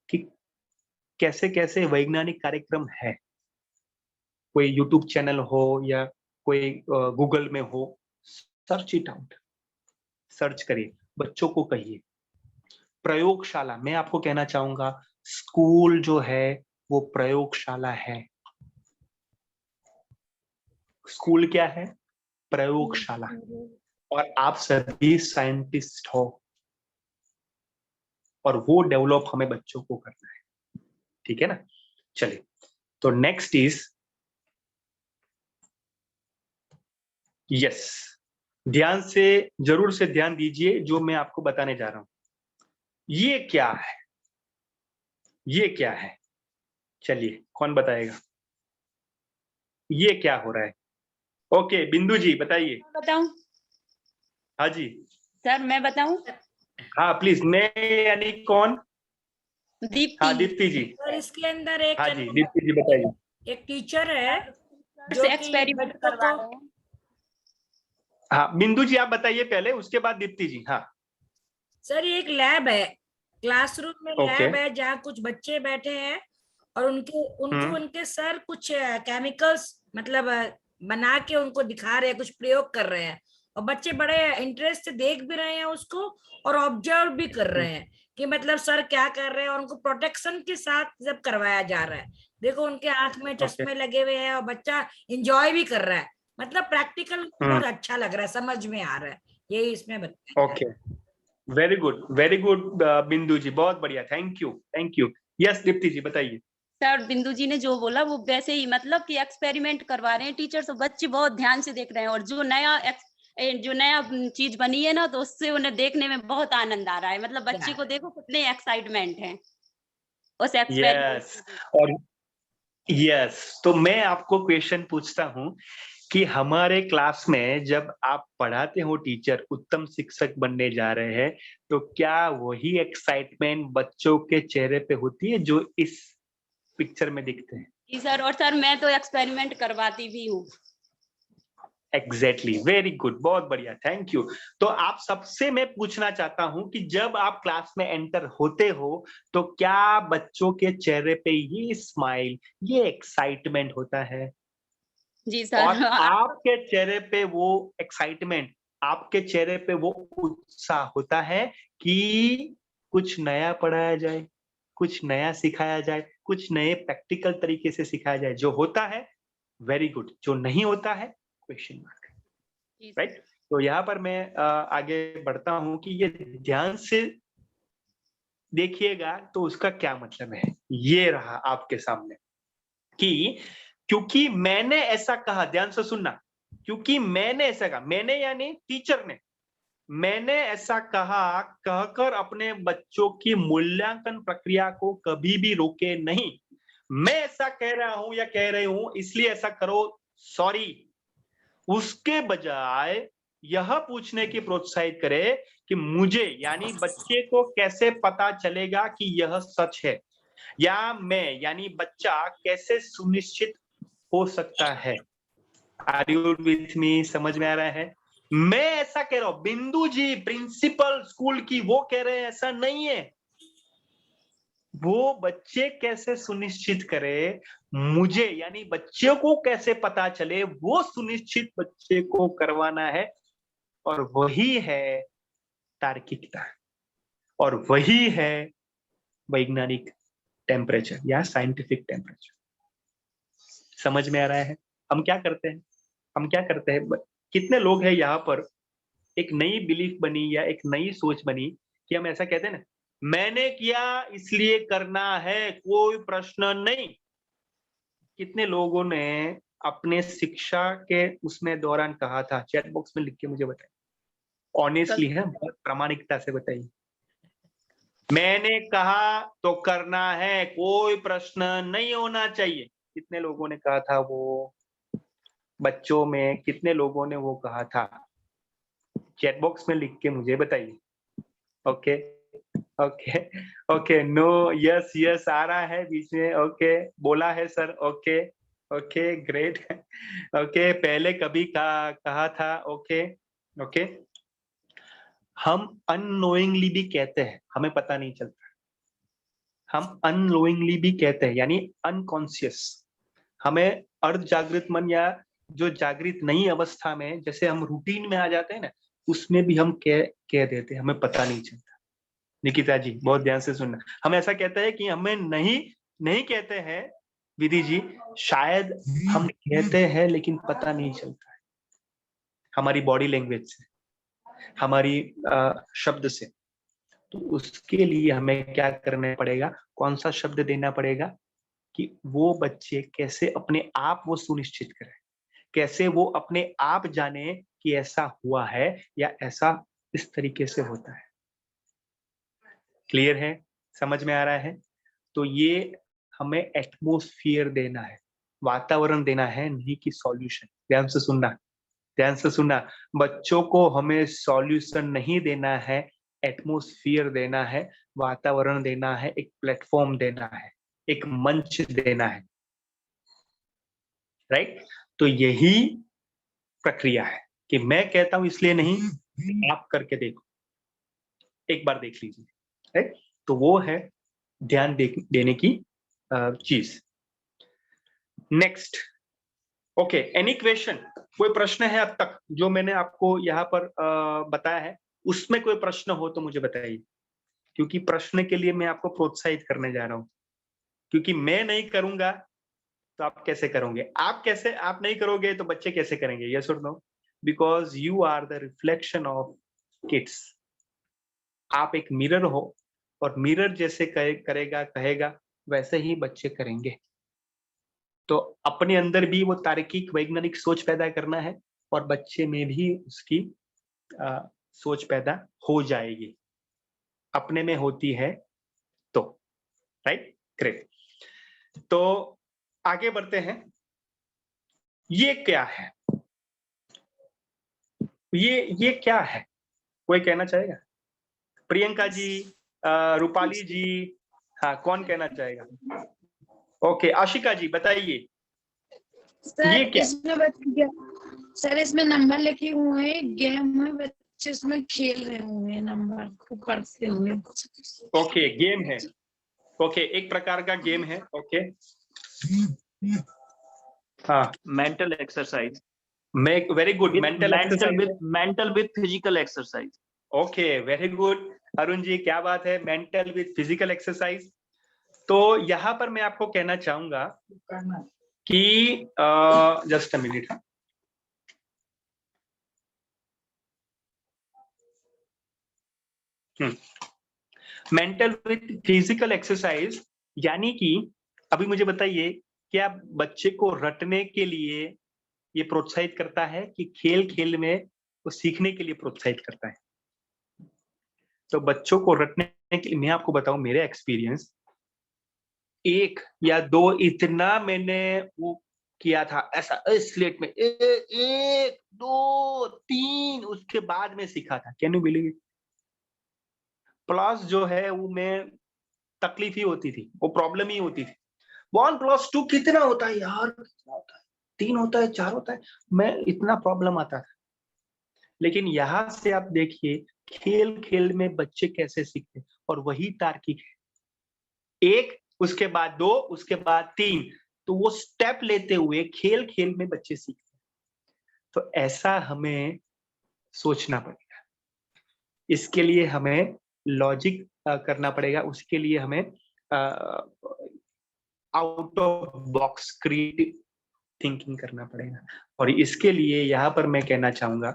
कि कैसे कैसे वैज्ञानिक कार्यक्रम है। कोई यूट्यूब चैनल हो या कोई गूगल में हो, सर्च इट आउट, सर्च करिए, बच्चों को कहिए। प्रयोगशाला, मैं आपको कहना चाहूंगा, स्कूल जो है वो प्रयोगशाला है। स्कूल क्या है? प्रयोगशाला। और आप सभी साइंटिस्ट हो, और वो डेवलप हमें बच्चों को करना है, ठीक है ना। चलिए, तो नेक्स्ट इज, यस, ध्यान से, जरूर से ध्यान दीजिए जो मैं आपको बताने जा रहा हूं। ये क्या है, ये क्या है? चलिए, कौन बताएगा ये क्या हो रहा है? ओके, बिंदु जी बताइए। बताऊं? हाँ जी सर मैं बताऊं? हाँ प्लीज। मैं यानी कौन? दीप्ति। हाँ दीप्ति जी। और इसके अंदर एक हाँ जी दीप्ति जी बताइए। एक टीचर है जो से कि एक्सपेरिमेंट बच्चों करवा को, रहे हैं। हाँ बिंदु जी आप बताइए पहले, उसके बाद दीप्ति जी। हाँ सर ये एक लैब है, क्लासरूम में ओके। लैब है जहाँ कुछ बच्चे बैठे हैं और उनके उनको उनके सर कुछ केमिकल्स, मतलब बना के उनको दिखा रहे हैं, कुछ प्रयोग कर रहे हैं, और बच्चे बड़े इंटरेस्ट से देख भी रहे हैं उसको और ऑब्जर्व भी कर रहे हैं कि मतलब सर क्या कर रहे हैं, और उनको प्रोटेक्शन के साथ जब करवाया जा रहा है, देखो उनके आंख में चश्मे लगे हुए हैं और बच्चा एंजॉय भी कर रहा है, मतलब प्रैक्टिकल बहुत अच्छा लग रहा है, समझ में आ रहा है, यही इसमें बताया। ओके, वेरी गुड बिंदु जी, बहुत बढ़िया, थैंक यू। यस दीप्ति जी बताइए। सर बिंदु जी ने जो बोला वो वैसे ही, मतलब कि एक्सपेरिमेंट करवा रहे हैं टीचर, तो बच्चे बहुत ध्यान से देख रहे हैं, और जो नया चीज बनी है ना, तो उससे उन्हें देखने में बहुत आनंद आ रहा है, मतलब बच्चे को देखो कितने एक्साइटमेंट है उस एक्सपेरिमेंट। और तो मैं आपको क्वेश्चन पूछता हूँ कि हमारे क्लास में जब आप पढ़ाते हो, टीचर उत्तम शिक्षक बनने जा रहे हैं, तो क्या वही एक्साइटमेंट बच्चों के चेहरे पे होती है जो इस पिक्चर में दिखते हैं? जी सर, और सर मैं तो एक्सपेरिमेंट करवाती भी हूँ। एग्जैक्टली, वेरी गुड, बहुत बढ़िया, थैंक यू। तो आप सबसे मैं पूछना चाहता हूं कि जब आप क्लास में एंटर होते हो तो क्या बच्चों के चेहरे पे ये स्माइल, ये एक्साइटमेंट होता है? जी सर। और आपके चेहरे पे वो एक्साइटमेंट, आपके चेहरे पे वो उत्साह होता है कि कुछ नया पढ़ाया जाए, कुछ नया सिखाया जाए, कुछ नए प्रैक्टिकल तरीके से सिखाया जाए। जो होता है वेरी गुड, जो नहीं होता है क्वेश्चन मार्क, राइट? तो यहाँ पर मैं आगे बढ़ता हूँ कि ये ध्यान से देखिएगा तो उसका क्या मतलब है। ये रहा आपके सामने कि क्योंकि मैंने ऐसा कहा, ध्यान से सुनना, क्योंकि मैंने ऐसा कहा, मैंने यानी टीचर ने, मैंने ऐसा कहा कहकर अपने बच्चों की मूल्यांकन प्रक्रिया को कभी भी रोके नहीं। मैं ऐसा कह रहा हूं या कह रही हूं इसलिए ऐसा करो, सॉरी, उसके बजाय यह पूछने की प्रोत्साहित करे कि मुझे यानी बच्चे को कैसे पता चलेगा कि यह सच है, या मैं यानी बच्चा कैसे सुनिश्चित हो सकता है। Are you with me? समझ में आ रहा है? मैं ऐसा कह रहा हूं, बिंदु जी प्रिंसिपल स्कूल की वो कह रहे हैं ऐसा नहीं है। वो बच्चे कैसे सुनिश्चित करे, मुझे यानी बच्चे को कैसे पता चले, वो सुनिश्चित बच्चे को करवाना है, और वही है तार्किकता, और वही है वैज्ञानिक टेम्परेचर या साइंटिफिक टेम्परेचर। समझ में आ रहा है? हम क्या करते हैं, कितने लोग हैं यहाँ पर, एक नई बिलीफ बनी या एक नई सोच बनी कि हम ऐसा कहते हैं ना, मैंने किया इसलिए करना है, कोई प्रश्न नहीं। कितने लोगों ने अपने शिक्षा के उसमें दौरान कहा था? चैट बॉक्स में लिख के मुझे बताइए, ऑनेस्टली है, बहुत प्रामाणिकता से बताइए। मैंने कहा तो करना है, कोई प्रश्न नहीं होना चाहिए। कितने लोगों ने कहा था वो? बच्चों में कितने लोगों ने वो कहा था? चैट बॉक्स में लिख के मुझे बताइए। Okay okay okay, no, yes आ रहा है बीच में, ओके, बोला है sir, okay okay, great, okay, पहले कभी कहा था, ओके ओके। हम अननोइंगली भी कहते हैं, हमें पता नहीं चलता, हम अननोइंगली भी कहते हैं यानी अनकॉन्शियस, हमें अर्ध जागृत मन या जो जागृत नई अवस्था में जैसे हम रूटीन में आ जाते हैं ना, उसमें भी हम कह देते हैं, हमें पता नहीं चलता। निकिता जी बहुत ध्यान से सुनना, हम ऐसा कहते हैं कि हमें नहीं कहते हैं, विधि जी शायद हम कहते हैं लेकिन पता नहीं चलता है, हमारी बॉडी लैंग्वेज से, हमारी शब्द से। तो उसके लिए हमें क्या करना पड़ेगा, कौन सा शब्द देना पड़ेगा कि वो बच्चे कैसे अपने आप वो सुनिश्चित करें, कैसे वो अपने आप जाने कि ऐसा हुआ है या ऐसा इस तरीके से होता है। क्लियर है? समझ में आ रहा है? तो ये हमें एटमॉस्फेयर देना है, वातावरण देना है, नहीं कि सॉल्यूशन। ध्यान से सुनना, बच्चों को हमें सॉल्यूशन नहीं देना है, एटमॉस्फेयर देना है, वातावरण देना है, एक प्लेटफॉर्म देना है, एक मंच देना है, राइट? तो यही प्रक्रिया है कि मैं कहता हूं इसलिए नहीं, आप करके देखो, एक बार देख लीजिए, राइट? तो वो है ध्यान देने की चीज। Next, okay, any question? कोई प्रश्न है अब तक जो मैंने आपको यहाँ पर बताया है, उसमें कोई प्रश्न हो तो मुझे बताइए, क्योंकि प्रश्न के लिए मैं आपको प्रोत्साहित करने जा रहा हूँ, क्योंकि मैं नहीं करूंगा तो आप कैसे करोगे? आप नहीं करोगे तो बच्चे कैसे करेंगे? यस और no? Because you are the reflection of kids. आप एक मिरर हो, और मिरर जैसे करेगा कहेगा वैसे ही बच्चे करेंगे। तो अपने अंदर भी वो तार्किक वैज्ञानिक सोच पैदा करना है, और बच्चे में भी उसकी सोच पैदा हो जाएगी, अपने में होती है तो। Right, great. तो आगे बढ़ते हैं। ये क्या है? ये क्या है? कोई कहना चाहेगा? प्रियंका जी, रूपाली जी, हाँ, कौन कहना चाहेगा? ओके, आशिका जी बताइए। ये क्या? सर इसमें नंबर लिखे हुए हैं, गेम है, बच्चे उसमें खेल रहे हुए हैं नंबर को पढ़ते हुए। ओके, गेम है। ओके, एक प्रकार का गेम है। ओके, हाँ, mental exercise. Very good. Mental with physical exercise. Okay, very good Arun ji, क्या बात है, मेंटल विद फिजिकल एक्सरसाइज। तो यहाँ पर मैं आपको कहना चाहूंगा कि just a minute. Mental with physical exercise यानी कि अभी मुझे बताइए, क्या बच्चे को रटने के लिए ये प्रोत्साहित करता है कि खेल खेल में वो सीखने के लिए प्रोत्साहित करता है? तो बच्चों को रटने के लिए मैं आपको बताऊं, मेरे एक्सपीरियंस 1 या 2 इतना मैंने वो किया था ऐसा स्लेट में 1 2 3, उसके बाद में सीखा था। Can you believe? प्लस जो है वो मैं तकलीफ ही होती थी, वो प्रॉब्लम ही होती थी। 1+2 कितना होता है यार, कितना होता है, 3 होता है, 4 होता है, मैं इतना प्रॉब्लम आता था। लेकिन यहाँ से आप देखिए खेल खेल में बच्चे कैसे सीखते हैं, और वही तार्किक है। 1, उसके बाद 2, उसके बाद 3, तो वो स्टेप लेते हुए खेल खेल में बच्चे सीखते हैं। तो ऐसा हमें सोचना पड़ेगा, इसके लिए हमें लॉजिक करना पड़ेगा, उसके लिए हमें out of box creative thinking करना पड़ेगा। और इसके लिए यहाँ पर मैं कहना चाहूंगा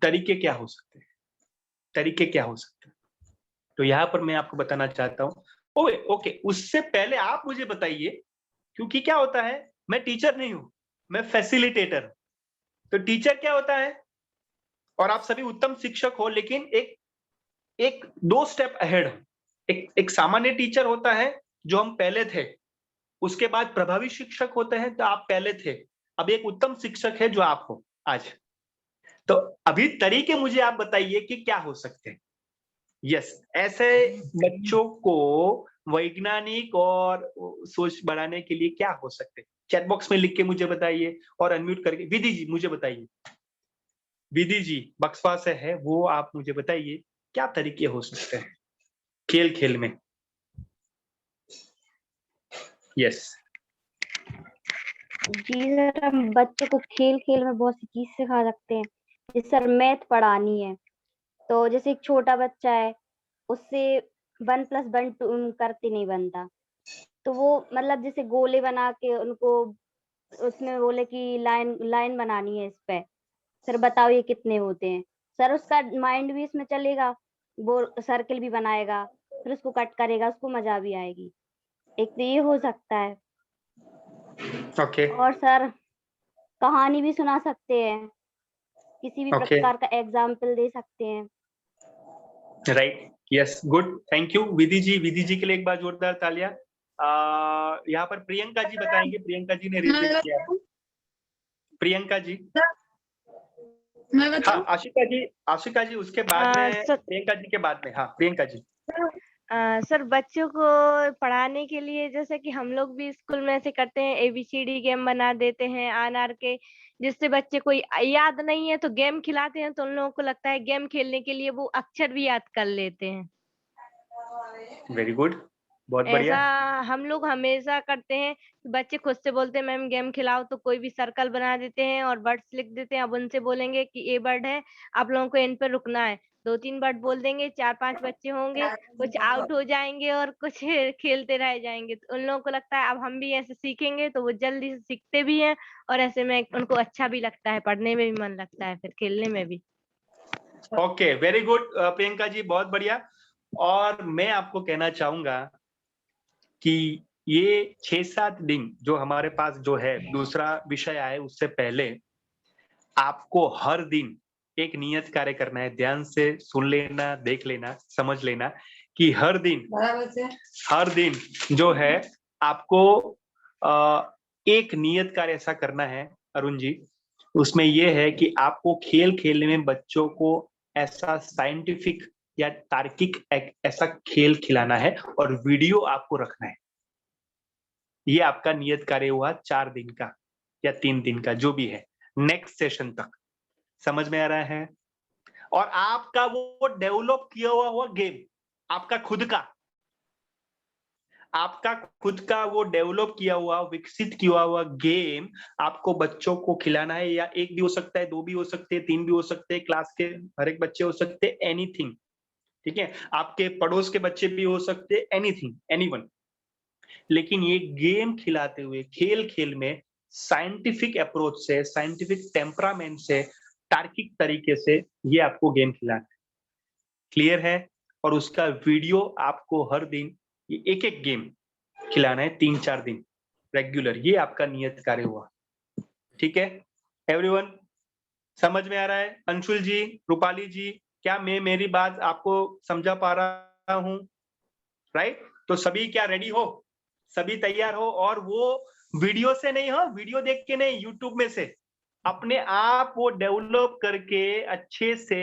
तरीके क्या हो सकते हैं, तरीके क्या हो सकते हैं। तो यहाँ पर मैं आपको बताना चाहता हूँ। ओके, उससे पहले आप मुझे बताइए, क्योंकि क्या होता है, मैं टीचर नहीं हूं, मैं फैसिलिटेटर हूं। तो टीचर क्या होता है, और आप सभी उत्तम शिक्षक हो, लेकिन एक 2 स्टेप अहेड हो। एक सामान्य टीचर होता है जो हम पहले थे, उसके बाद प्रभावी शिक्षक होते हैं तो आप पहले थे, अब एक उत्तम शिक्षक है जो आप हो आज। तो अभी तरीके मुझे आप बताइए कि क्या हो सकते हैं। यस, ऐसे बच्चों को वैज्ञानिक और सोच बढ़ाने के लिए क्या हो सकते हैं, चैट बॉक्स में लिख के मुझे बताइए, और अनम्यूट करके विधि जी मुझे बताइए। विधि जी बक्सवा से है वो, आप मुझे बताइए क्या तरीके हो सकते हैं खेल खेल में। यस जी सर, हम बच्चों को खेल खेल में बहुत सी चीज सिखा सकते हैं। जैसे सर मैथ पढ़ानी है, तो जैसे एक छोटा बच्चा है, उससे 1+1 करते नहीं बनता, तो वो मतलब जैसे गोले बना के उनको उसमें बोले कि लाइन लाइन बनानी है, इस पे सर बताओ ये कितने होते हैं। सर उसका माइंड भी इसमें चलेगा, वो सर्किल भी बनाएगा, फिर उसको कट करेगा, उसको मजा भी आएगी। एक तो ये हो सकता है। ओके, और सर कहानी भी सुना सकते हैं, किसी भी प्रकार का एग्जाम्पल दे सकते हैं। Right, yes, good, thank you Vidhi ji के लिए एक बार जोरदार तालियां। यहाँ पर प्रियंका जी बताएंगे, प्रियंका जी ने रिजेक्ट किया है। प्रियंका जी, मैं बताऊं? हाँ, आशिका जी उसके बाद में, प्रियंका जी के बाद में। हाँ, प्रियंका जी। सर बच्चों को पढ़ाने के लिए जैसे कि हम लोग भी स्कूल में ऐसे करते हैं, ABCD गेम बना देते हैं ANR के, जिससे बच्चे को याद नहीं है तो गेम खिलाते हैं, तो उन लोगों को लगता है गेम खेलने के लिए वो अक्षर भी याद कर लेते हैं। वेरी गुड, बहुत ऐसा बढ़िया। हम लोग हमेशा करते हैं। बच्चे खुद से बोलते हैं मैम गेम खिलाओ, तो कोई भी सर्कल बना देते हैं और वर्ड्स लिख देते हैं। अब उनसे बोलेंगे कि ये वर्ड है, आप लोगों को इन पर रुकना है। 2-3 वर्ड बोल देंगे, 4-5 बच्चे होंगे, कुछ आउट हो जाएंगे और कुछ खेलते रह जाएंगे। तो उन लोगों को लगता है अब हम भी ऐसे सीखेंगे, तो वो जल्दी से सीखते भी हैं और ऐसे में उनको अच्छा भी लगता है, पढ़ने में भी मन लगता है, फिर खेलने में भी। Okay, very good Priyanka ji, बहुत बढ़िया। और मैं आपको कहना चाहूंगा कि ये 6-7 दिन जो हमारे पास जो है, दूसरा विषय आए उससे पहले आपको हर दिन एक नियत कार्य करना है। ध्यान से सुन लेना, देख लेना, समझ लेना कि हर दिन जो है आपको एक नियत कार्य ऐसा करना है अरुण जी। उसमें यह है कि आपको खेल खेलने में बच्चों को ऐसा साइंटिफिक या तार्किक ऐसा खेल खिलाना है और वीडियो आपको रखना है। ये आपका नियत कार्य हुआ 4 दिन का या 3 दिन का, जो भी है, नेक्स्ट सेशन तक। समझ में आ रहा है? और आपका वो डेवलप किया हुआ गेम, आपका खुद का वो डेवलप किया हुआ, विकसित किया हुआ गेम आपको बच्चों को खिलाना है। या 1 भी हो सकता है, 2 भी हो सकते हैं, 3 भी हो सकते हैं, क्लास के हर एक बच्चे हो सकते हैं, एनीथिंग। ठीक है, आपके पड़ोस के बच्चे भी हो सकते हैं, एनीथिंग, एनीवन। लेकिन ये गेम खिलाते हुए खेल खेल में साइंटिफिक अप्रोच से, साइंटिफिक टेम्परामेंट से, तार्किक तरीके से ये आपको गेम खिलाना है। क्लियर है? और उसका वीडियो आपको हर दिन एक एक गेम खिलाना है, 3-4 दिन रेगुलर। ये आपका नियत कार्य हुआ। ठीक है एवरीवन, समझ में आ रहा है? अंशुल जी, रूपाली जी, क्या मैं मेरी बात आपको समझा पा रहा हूं? राइट? तो सभी क्या रेडी हो? सभी तैयार हो? और वो वीडियो से नहीं, हो वीडियो देख के नहीं, यूट्यूब में से अपने आप वो डेवलप करके अच्छे से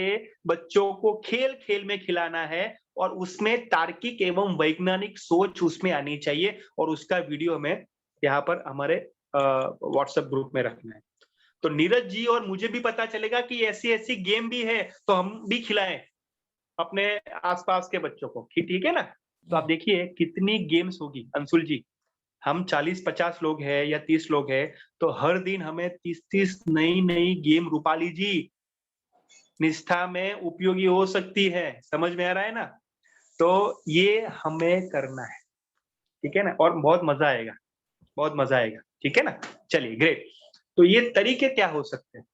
बच्चों को खेल खेल में खिलाना है। और उसमें तार्किक एवं वैज्ञानिक सोच उसमें आनी चाहिए। और उसका वीडियो हमें यहाँ पर हमारे व्हाट्सएप ग्रुप में रखना है। तो नीरज जी और मुझे भी पता चलेगा कि ऐसी ऐसी गेम भी है, तो हम भी खिलाएं अपने आसपास के बच्चों को। ठीक है ना? तो आप देखिए कितनी गेम्स होगी अंशुल जी। हम 40-50 लोग हैं या 30 लोग हैं, तो हर दिन हमें 30-30 नई नई गेम, रूपाली जी, निष्ठा में उपयोगी हो सकती है। समझ में आ रहा है ना? तो ये हमें करना है। ठीक है ना? और बहुत मजा आएगा, बहुत मजा आएगा। ठीक है ना? चलिए, ग्रेट। तो ये तरीके क्या हो सकते हैं?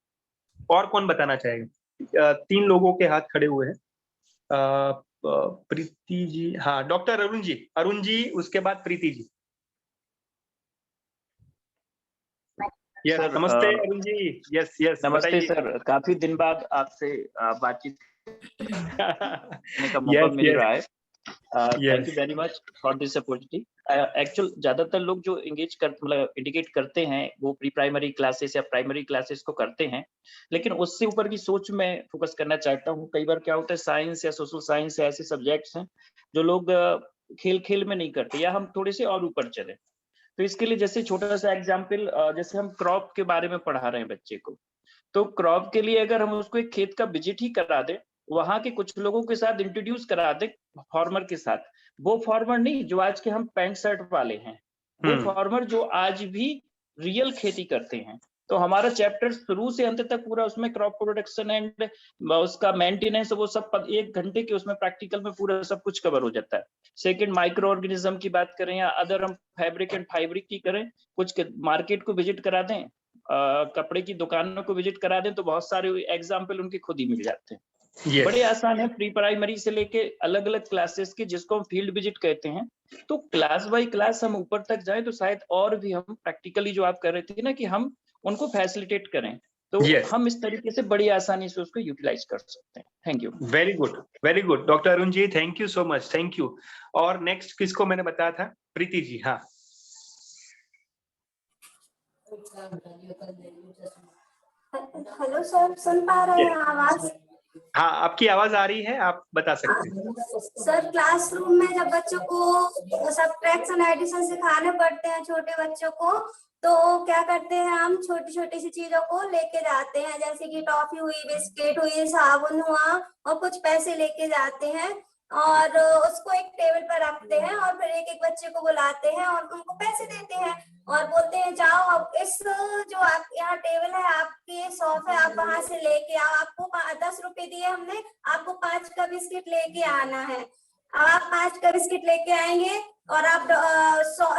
और कौन बताना चाहेगा? 3 लोगों के हाथ खड़े हुए हैं। प्रीति जी, हाँ, डॉक्टर अरुण जी, उसके बाद प्रीति जी। यस, नमस्ते अरुण जी। यस यस, नमस्ते सर, काफी दिन बाद आपसे बातचीत करने का मौका मिल रहा है। Thank you very much for this opportunity. Actual ज्यादातर लोग जो मतलब इंडिकेट करते हैं वो प्री प्राइमरी क्लासेस या प्राइमरी क्लासेस को करते हैं, लेकिन उससे ऊपर की सोच में फोकस करना चाहता हूँ। कई बार क्या होता है, साइंस या सोशल साइंस या ऐसे सब्जेक्ट्स हैं जो लोग खेल खेल में नहीं करते, या हम थोड़े से और ऊपर चले। तो इसके लिए जैसे छोटा सा एग्जाम्पल, जैसे हम क्रॉप के बारे में पढ़ा रहे हैं बच्चे को, तो क्रॉप के लिए अगर हम उसको एक खेत का विजिट ही करा दें, वहां के कुछ लोगों के साथ इंट्रोड्यूस करा दे, फार्मर के साथ, वो फार्मर नहीं जो आज के हम पैंट शर्ट वाले हैं, वो फार्मर जो आज भी रियल खेती करते हैं। तो हमारा चैप्टर शुरू से अंत तक पूरा उसमें क्रॉप प्रोडक्शन एंड उसका मेंटेनेंस, वो सब 1 घंटे के उसमें प्रैक्टिकल में पूरा सब कुछ कवर हो जाता है। सेकंड, माइक्रो ऑर्गेनिज्म की बात करें या अदर हम फैब्रिक एंड फाइब्रिक की करें, कुछ मार्केट को विजिट करा दें, कपड़े की दुकानों को विजिट करा दें, तो बहुत सारे एग्जाम्पल उनके खुद ही मिल जाते हैं। बड़े आसान है, प्री प्राइमरी से लेके अलग अलग क्लासेस के, जिसको हम फील्ड विजिट कहते हैं। तो क्लास बाय क्लास हम ऊपर तक जाएं तो शायद और भी हम प्रैक्टिकली, जो आप कर रहे थे ना, कि हम उनको फैसिलिटेट करें, तो हम इस तरीके से बड़ी आसानी से उसको यूटिलाइज कर सकते हैं। Thank you. Very good doctor Arun ji, thank you so much, thank you. और नेक्स्ट किसको मैंने बताया था? प्रीति जी। हाँ, हेलो सर, सुन पा रहे हैं आवाज? हाँ, आपकी आवाज आ रही है, आप बता सकते हैं। सर, क्लासरूम में जब बच्चों को सब्ट्रैक्शन एडिशन सिखाने पड़ते हैं छोटे बच्चों को, तो क्या करते हैं, हम छोटी छोटी सी चीजों को लेके जाते हैं, जैसे कि टॉफी हुई, बिस्किट हुई, साबुन हुआ, और कुछ पैसे लेके जाते हैं। और उसको एक टेबल पर रखते हैं और फिर एक एक बच्चे को बुलाते हैं और उनको पैसे देते हैं और बोलते हैं जाओ अब इस जो आप यहाँ टेबल है आपकी शॉप है, आप वहां से लेके आओ, आपको 10 रुपए दिए हमने, आपको 5 का बिस्किट लेके आना है। अब आप 5 का बिस्किट लेके आएंगे और आप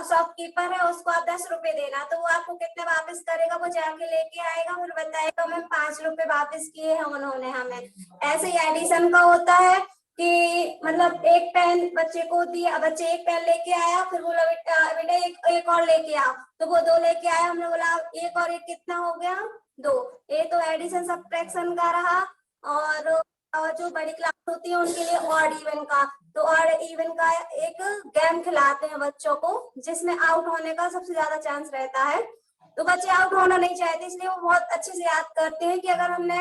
शॉपकीपर है उसको आप 10 रुपए देना, तो वो आपको कितने वापस करेगा, वो जाके लेके आएगा फिर बताएगा मैम 5 रुपए वापस किए हैं उन्होंने हमें। ऐसे ही एडिशन का होता है कि मतलब एक पेन बच्चे को दिया, बच्चे एक पेन लेके आया, फिर बोला बेटा एक और लेके आओ, तो वो 2 लेके आया, हमने बोला एक और एक कितना हो गया 2। ये तो एडिशन सब्ट्रैक्शन का रहा। और जो बड़ी क्लास होती है उनके लिए ऑड इवन का, तो ऑड इवन का एक गेम खिलाते हैं बच्चों को जिसमें आउट होने का सबसे ज्यादा चांस रहता है। तो बच्चे आउट होना नहीं चाहते, इसलिए वो बहुत अच्छे से याद करते हैं कि अगर हमने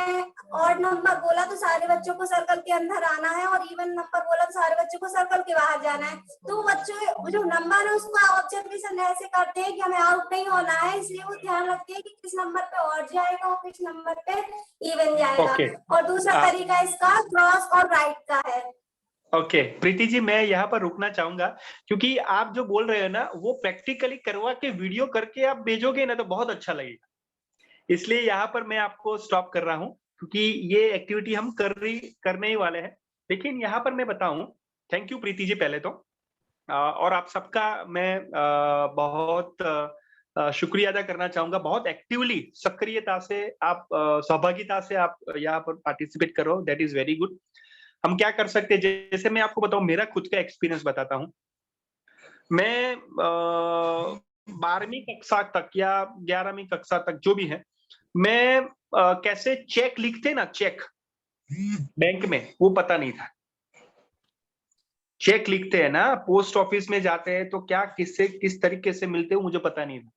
ऑड नंबर बोला तो सारे बच्चों को सर्कल के अंदर आना है और इवन नंबर बोला तो सारे बच्चों को सर्कल के बाहर जाना है। तो बच्चों जो नंबर है उसको ऑब्जर्वेशन ऐसे करते हैं कि हमें आउट नहीं होना है, इसलिए वो ध्यान रखते हैं कि किस नंबर पे ऑड जाएगा और किस नंबर पे इवन जाएगा। और दूसरा तरीका इसका क्रॉस और राइट का है। ओके प्रीति जी, मैं यहाँ पर रुकना चाहूंगा क्योंकि आप जो बोल रहे हो ना वो प्रैक्टिकली करवा के वीडियो करके आप भेजोगे ना तो बहुत अच्छा लगेगा, इसलिए यहाँ पर मैं आपको स्टॉप कर रहा हूँ क्योंकि ये एक्टिविटी हम करने ही वाले हैं। लेकिन यहाँ पर मैं बताऊं, थैंक यू प्रीति जी पहले तो, और आप सबका मैं बहुत शुक्रिया अदा करना चाहूंगा। बहुत एक्टिवली सक्रियता से आप सहभागिता से आप यहाँ पर पार्टिसिपेट करो, दैट इज वेरी गुड। हम क्या कर सकते हैं, जैसे मैं आपको बताऊं, मेरा खुद का एक्सपीरियंस बताता हूं। मैं 12वीं कक्षा तक या 11वीं कक्षा तक जो भी है, मैं कैसे चेक लिखते ना, चेक बैंक में, वो पता नहीं था। चेक लिखते हैं ना, पोस्ट ऑफिस में जाते हैं तो क्या किससे किस तरीके से मिलते हो मुझे पता नहीं था।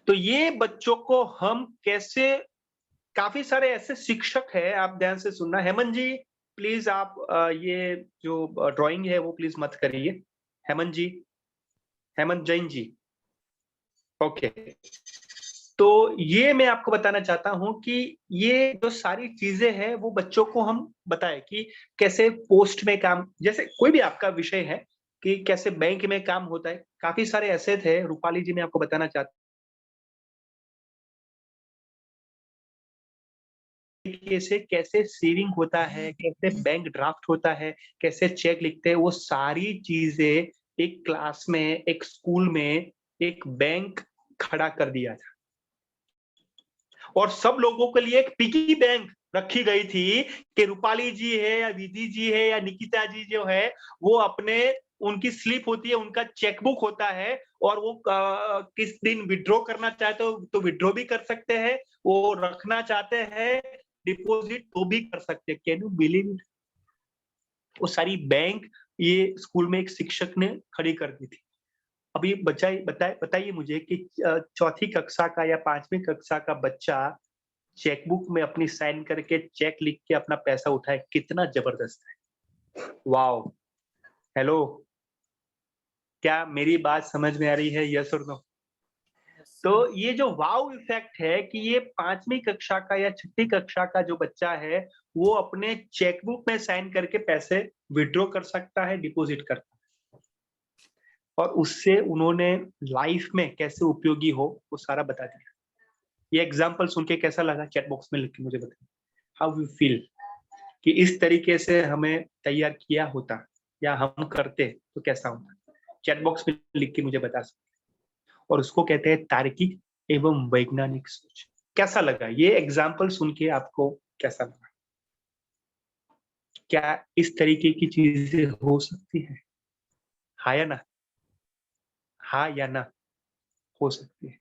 तो ये बच्चों को हम कैसे, काफी सारे ऐसे शिक्षक है, आप ध्यान से सुनना। हेमंत जी प्लीज आप ये जो ड्राइंग है वो प्लीज मत करिए। हेमंत जी, हेमंत जैन जी, ओके। तो ये मैं आपको बताना चाहता हूं कि ये जो सारी चीजें हैं वो बच्चों को हम बताएं कि कैसे पोस्ट में काम, जैसे कोई भी आपका विषय है कि कैसे बैंक में काम होता है, काफी सारे ऐसे थे। रूपाली जी मैं आपको बताना चाहता से कैसे सेविंग होता है, कैसे बैंक ड्राफ्ट होता है, कैसे चेक लिखते हैं, वो सारी चीजें एक क्लास में, एक स्कूल में एक बैंक खड़ा कर दिया था और सब लोगों के लिए एक पिगी बैंक रखी गई थी कि रूपाली जी है या विधि जी है या निकिता जी जो है वो अपने, उनकी स्लिप होती है, उनका चेकबुक होता है और वो किस दिन विड्रॉ करना चाहते हो तो विड्रॉ भी कर सकते हैं, वो रखना चाहते हैं डिपॉजिट तो भी कर सकते हैं। Can you believe it? वो सारी बैंक ये स्कूल में एक शिक्षक ने खड़ी कर दी थी। अभी बताइए मुझे कि 4वीं कक्षा का या 5वीं कक्षा का बच्चा चेकबुक में अपनी साइन करके चेक लिख के अपना पैसा उठाए, कितना जबरदस्त है। वाओ, हेलो, क्या मेरी बात समझ में आ रही है? यस और नो? तो ये जो वाव इफेक्ट है कि ये 5वीं कक्षा का या 6वीं कक्षा का जो बच्चा है वो अपने चेकबुक में साइन करके पैसे विड्रॉ कर सकता है, डिपॉजिट करता है, और उससे उन्होंने लाइफ में कैसे उपयोगी हो वो सारा बता दिया। ये एग्जाम्पल सुन के कैसा लगा? चैट बॉक्स में लिख के मुझे बताइए हाउ यू फील कि इस तरीके से हमें तैयार किया होता या हम करते तो कैसा होता। चैट बॉक्स में लिख के मुझे बता सकते। और उसको कहते हैं तार्किक एवं वैज्ञानिक सोच। कैसा लगा ये एग्जाम्पल सुन के? आपको कैसा लगा? क्या इस तरीके की चीजें हो सकती है? हाँ या ना? हाँ या ना? हो सकती है।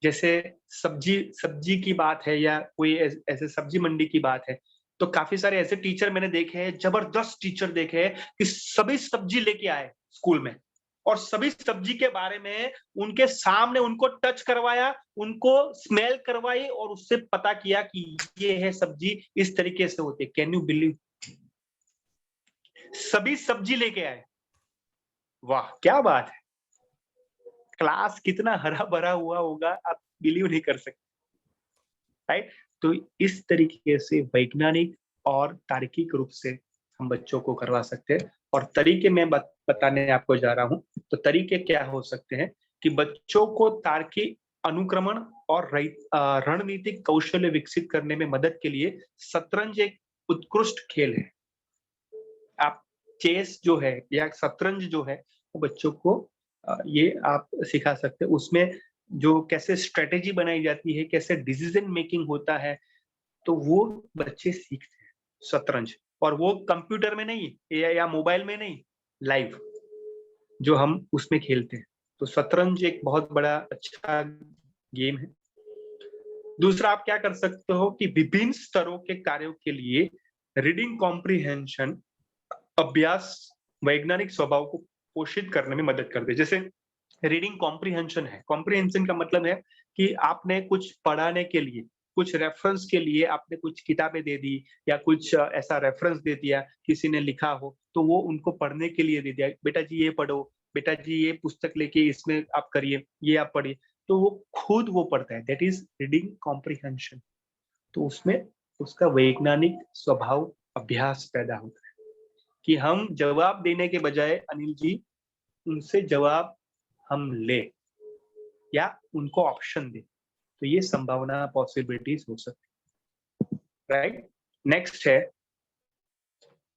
जैसे सब्जी की बात है या कोई ऐसे सब्जी मंडी की बात है तो काफी सारे ऐसे टीचर मैंने देखे हैं, जबरदस्त टीचर देखे हैं कि सभी सब्जी लेके आए स्कूल में और सभी सब्जी के बारे में उनके सामने उनको टच करवाया, उनको स्मेल करवाई और उससे पता किया कि ये है सब्जी, इस तरीके से होती है। Can you believe? सभी सब्जी लेके आए। वाह क्या बात है। क्लास कितना हरा भरा हुआ होगा आप बिलीव नहीं कर सकते, राइट? तो इस तरीके से वैज्ञानिक और तार्किक रूप से हम बच्चों को करवा सकते हैं। और तरीके मैं बताने आपको जा रहा हूँ। तो तरीके क्या हो सकते हैं कि बच्चों को तार्किक अनुक्रमण और रणनीतिक कौशल्य विकसित करने में मदद के लिए शतरंज एक उत्कृष्ट खेल है। आप चेस जो है या शतरंज जो है वो बच्चों को ये आप सिखा सकते हैं। उसमें जो कैसे स्ट्रेटेजी बनाई जाती है, कैसे डिसीजन मेकिंग होता है, तो वो बच्चे सीखते हैं शतरंज। और वो कंप्यूटर में नहीं या मोबाइल में नहीं, लाइव जो हम उसमें खेलते हैं। तो शतरंज एक बहुत बड़ा अच्छा गेम है। दूसरा आप क्या कर सकते हो कि विभिन्न स्तरों के कार्यों के लिए रीडिंग कॉम्प्रिहेंशन अभ्यास वैज्ञानिक स्वभाव को पोषित करने में मदद करते हैं। जैसे रीडिंग कॉम्प्रिहेंशन है, कॉम्प्रिहेंशन का मतलब है कि आपने कुछ पढ़ाने के लिए, कुछ रेफरेंस के लिए आपने कुछ किताबें दे दी या कुछ ऐसा रेफरेंस दे दिया, किसी ने लिखा हो तो वो उनको पढ़ने के लिए दे दिया, बेटा जी ये पढ़ो, बेटा जी ये पुस्तक लेके इसमें आप करिए, ये आप पढ़िए, तो वो खुद वो पढ़ता है। That is reading comprehension. तो उसमें उसका वैज्ञानिक स्वभाव अभ्यास पैदा होता है कि हम जवाब देने के बजाय अनिल जी उनसे जवाब हम ले या उनको ऑप्शन दे, तो ये संभावना पॉसिबिलिटीज हो सकती, राइट। नेक्स्ट है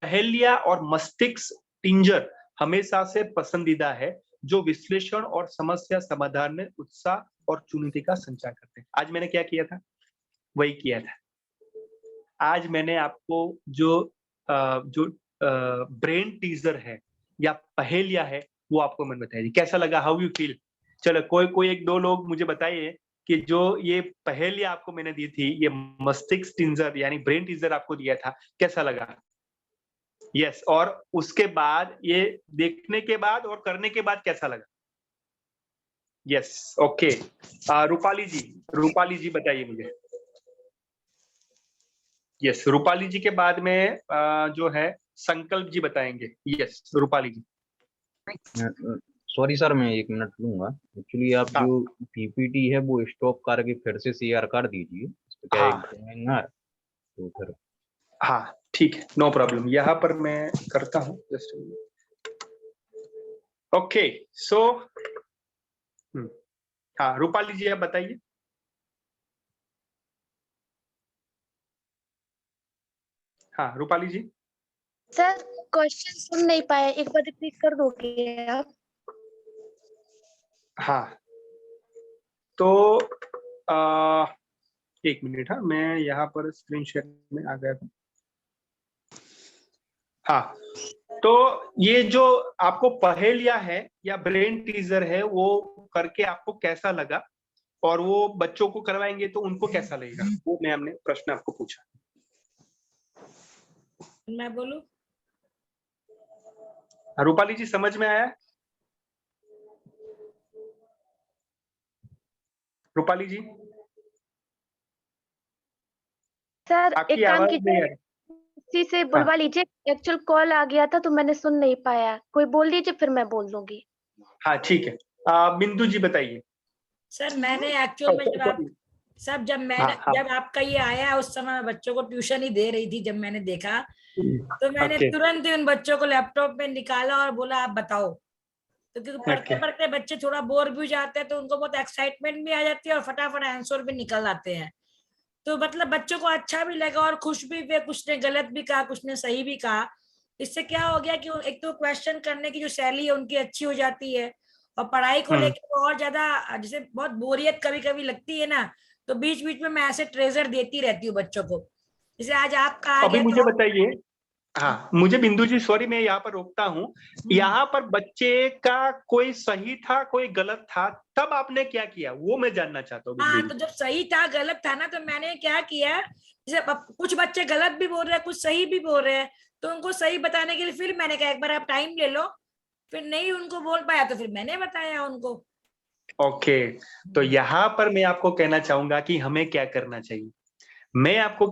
पहेलिया और मस्तिष्क टिंजर हमेशा से पसंदीदा है, जो विश्लेषण और समस्या समाधान में उत्साह और चुनौती का संचार करते हैं। आज मैंने क्या किया था, वही किया था। आज मैंने आपको जो ब्रेन टीजर है या पहेलिया है वो आपको मैंने बताया। कैसा लगा, हाउ यू फील? चलो कोई एक दो लोग मुझे बताइए कि जो ये पहेलिया आपको मैंने दी थी, ये मस्तिष्क टीजर यानी ब्रेन टीजर आपको दिया था, कैसा लगा? यस। और उसके बाद ये देखने के बाद और करने के बाद कैसा लगा? Yes, okay. रूपाली जी बताइए मुझे। यस, रूपाली जी के बाद में जो है संकल्प जी बताएंगे। यस, रूपाली जी। सॉरी सर, मैं 1 मिनट लूंगा। एक्चुअली आप जो पीपीटी है वो स्टॉप करके फिर से शेयर कर दीजिए, इस पे क्या है तो फिर। हाँ ठीक है, नो प्रॉब्लम, यहाँ पर मैं करता हूँ। Just okay. सो हाँ रूपाली जी आप बताइए। हाँ रूपाली जी। सर क्वेश्चन सुन नहीं पाए, एक बार रिपीट कर दोगे आप? हाँ तो 1 मिनट। हाँ मैं यहाँ पर स्क्रीन शेयर में आ गया था। हाँ तो ये जो आपको पहेलिया है या ब्रेन टीजर है वो करके आपको कैसा लगा, और वो बच्चों को करवाएंगे तो उनको कैसा लगेगा, वो मैं हमने प्रश्न आपको पूछा। मैं बोलूं? रूपाली जी समझ में आया? रूपाली जी सर आपकी एक काम आवाज कीजिए, नहीं आ रही। किसी से बुलवा लीजिए, एक्चुअल कॉल आ गया था तो मैंने सुन नहीं पाया। कोई बोल दीजिए फिर मैं बोल दूंगी। हाँ ठीक है। बिंदु जी बताइए। सर मैंने एक्चुअल में जब आपका ये आया उस समय मैं बच्चों को ट्यूशन ही दे रही थी। जब मैंने देखा तो मैंने तुरंत ही उन बच्चों को लैपटॉप में निकाला और बोला आप बताओ। तो क्योंकि पढ़ते पढ़ते बच्चे थोड़ा बोर भी हो जाते हैं तो उनको बहुत एक्साइटमेंट भी आ जाती है और फटाफट आंसर भी निकल आते हैं। तो मतलब बच्चों को अच्छा भी लगा और खुश भी हुए, कुछ ने गलत भी कहा, कुछ ने सही भी कहा। इससे क्या हो गया कि एक तो क्वेश्चन करने की जो शैली है उनकी अच्छी हो जाती है, और पढ़ाई को लेकर और ज्यादा, जैसे बहुत बोरियत कभी कभी लगती है ना, तो बीच बीच में मैं ऐसे ट्रेजर देती रहती हूँ बच्चों को। जैसे आज आपका आ अभी गया मुझे तो बताइए। हाँ मुझे बिंदु जी सॉरी मैं यहाँ पर रोकता हूँ। यहाँ पर बच्चे का कोई सही था कोई गलत था, तब आपने क्या किया वो मैं जानना चाहता हूँ। हाँ तो जब सही था गलत था ना, तो मैंने क्या किया, जैसे कुछ बच्चे गलत भी बोल रहे हैं कुछ सही भी बोल रहे हैं, तो उनको सही बताने के लिए फिर मैंने कहा एक बार आप टाइम ले लो। फिर नहीं उनको बोल पाया तो फिर मैंने बताया उनको। ओके, तो यहाँ पर मैं आपको कहना चाहूंगा कि हमें क्या करना चाहिए। मैं आपको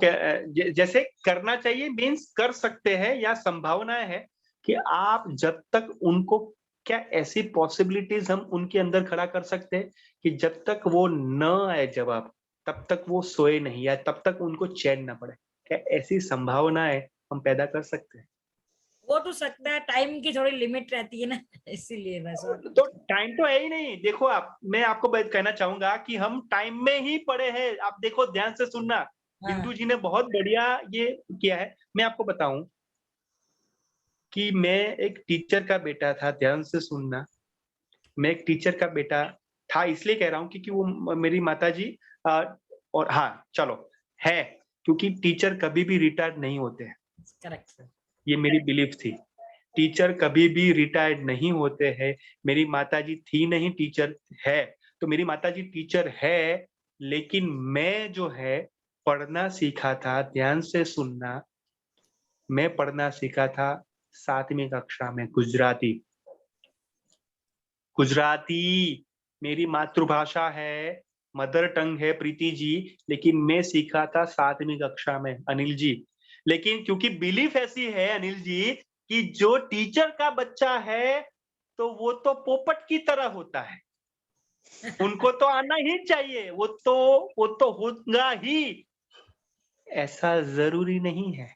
जैसे करना चाहिए मीन्स कर सकते हैं, या संभावना है कि आप जब तक उनको, क्या ऐसी पॉसिबिलिटीज हम उनके अंदर खड़ा कर सकते हैं कि जब तक वो न आए जवाब तब तक वो सोए नहीं या तब तक उनको चैन ना पड़े, क्या ऐसी संभावनाएं हम पैदा कर सकते हैं? वो तो सकता है, टाइम की थोड़ी लिमिट रहती है ना, इसीलिए बस। तो टाइम तो है ही नहीं। देखो आप, मैं आपको कहना चाहूंगा कि हम टाइम में ही पड़े हैं। आप देखो, ध्यान से सुनना, बिंदु जी ने बहुत बढ़िया ये किया है। मैं आपको बताऊं कि मैं एक टीचर का बेटा था, ध्यान से सुनना। मैं एक टीचर का बेटा था, इसलिए कह रहा हूँ क्योंकि वो मेरी माताजी और हाँ चलो है, क्योंकि टीचर कभी भी रिटायर्ड नहीं होते हैं। करेक्ट, ये मेरी बिलीफ थी, टीचर कभी भी रिटायर्ड नहीं होते हैं। मेरी माताजी थी नहीं, टीचर है। तो मेरी माताजी टीचर है, लेकिन मैं जो है पढ़ना सीखा था, ध्यान से सुनना, मैं पढ़ना सीखा था 7वीं कक्षा में गुजराती। गुजराती मेरी मातृभाषा है, मदर टंग है प्रीति जी, लेकिन मैं सीखा था 7वीं कक्षा में, अनिल जी। लेकिन क्योंकि बिलीफ ऐसी है अनिल जी कि जो टीचर का बच्चा है तो वो तो पोपट की तरह होता है, उनको तो आना ही चाहिए, वो तो होगा ही, ऐसा जरूरी नहीं है।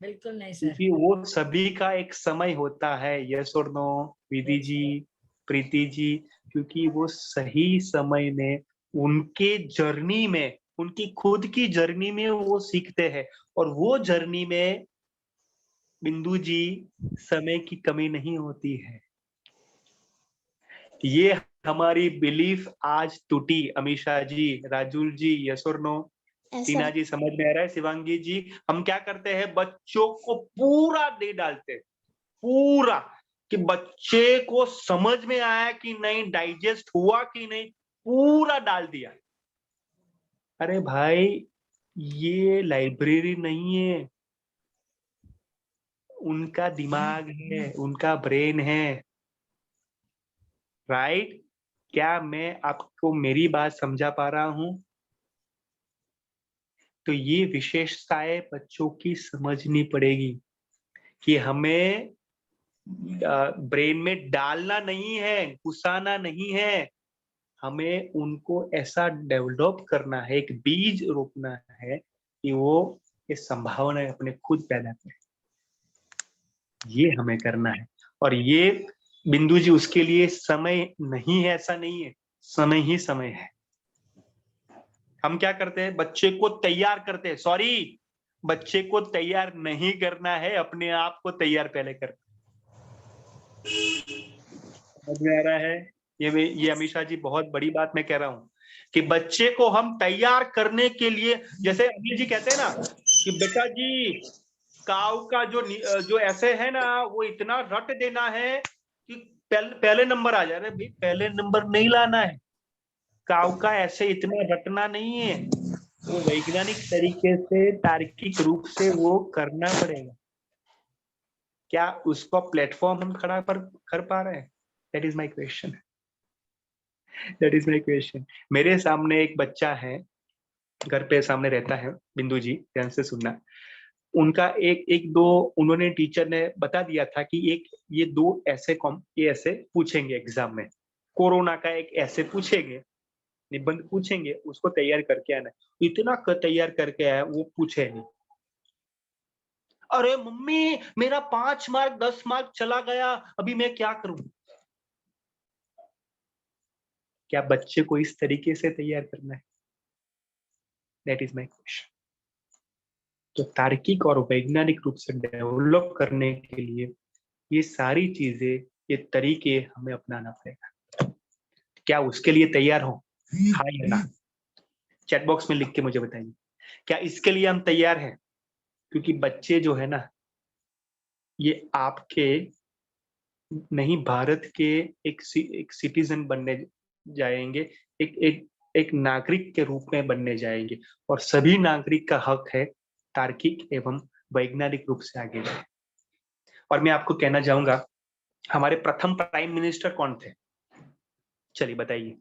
बिल्कुल नहीं सर। क्योंकि वो सभी का एक समय होता है, यस और नो विधि जी, प्रीति जी, क्योंकि वो सही समय में उनके जर्नी में, उनकी खुद की जर्नी में वो सीखते हैं। और वो जर्नी में बिंदु जी समय की कमी नहीं होती है। ये हमारी बिलीफ आज टूटी। अमीषा जी, राजुल जी, यस और नो, टीना जी समझ में आ रहा है? शिवांगी जी, हम क्या करते हैं, बच्चों को पूरा दे डालते हैं, पूरा, कि बच्चे को समझ में आया कि नहीं, डाइजेस्ट हुआ कि नहीं, पूरा डाल दिया। अरे भाई, ये लाइब्रेरी नहीं है, उनका दिमाग है, उनका ब्रेन है, राइट? क्या मैं आपको मेरी बात समझा पा रहा हूं? तो ये विशेषताएं बच्चों की समझनी पड़ेगी कि हमें ब्रेन में डालना नहीं है, घुसाना नहीं है, हमें उनको ऐसा डेवलप करना है, एक बीज रोपना है कि वो ये संभावना अपने खुद पैदा करें। ये हमें करना है। और ये बिंदु जी, उसके लिए समय नहीं है ऐसा नहीं है, समय ही समय है। हम क्या करते हैं, बच्चे को तैयार करते हैं, सॉरी, बच्चे को तैयार नहीं करना है, अपने आप को तैयार पहले करना। समझ में आ रहा है? ये अमीषा जी बहुत बड़ी बात मैं कह रहा हूं कि बच्चे को हम तैयार करने के लिए, जैसे अनिल जी कहते हैं ना कि बेटा जी काव का जो ऐसे है ना, वो इतना रट देना है कि पहले नंबर आ जा रहे। भाई पहले नंबर नहीं लाना है, काव का ऐसे इतना रटना नहीं है, वो वैज्ञानिक तरीके से, तार्किक रूप से वो करना पड़ेगा। क्या उसको प्लेटफॉर्म हम खड़ा कर पा रहे हैं? That is my question, that is my question. मेरे सामने एक बच्चा है, घर पे सामने रहता है, बिंदु जी ध्यान से सुनना। उनका एक दो उन्होंने, टीचर ने बता दिया था कि ये दो ऐसे पूछेंगे एग्जाम में, कोरोना का एक ऐसे पूछेंगे, निबंध पूछेंगे, उसको तैयार करके आना। इतना तैयार करके आया, वो पूछे नहीं। अरे मम्मी मेरा 5 मार्क 10 मार्क चला गया, अभी मैं क्या करूं? क्या बच्चे को इस तरीके से तैयार करना है? That is my question. तो तार्किक और वैज्ञानिक रूप से डेवलप करने के लिए ये सारी चीजें, ये तरीके हमें अपनाना पड़ेगा। क्या उसके लिए तैयार हो? हाँ या ना? चैट बॉक्स में लिख के मुझे बताइए, क्या इसके लिए हम तैयार हैं? क्योंकि बच्चे जो है ना, ये आपके नहीं, भारत के एक सिटीजन बनने जाएंगे, एक नागरिक के रूप में बनने जाएंगे। और सभी नागरिक का हक है तार्किक एवं वैज्ञानिक रूप से आगे जाए। और मैं आपको कहना चाहूंगा, हमारे प्रथम प्राइम मिनिस्टर कौन थे? चलिए बताइए,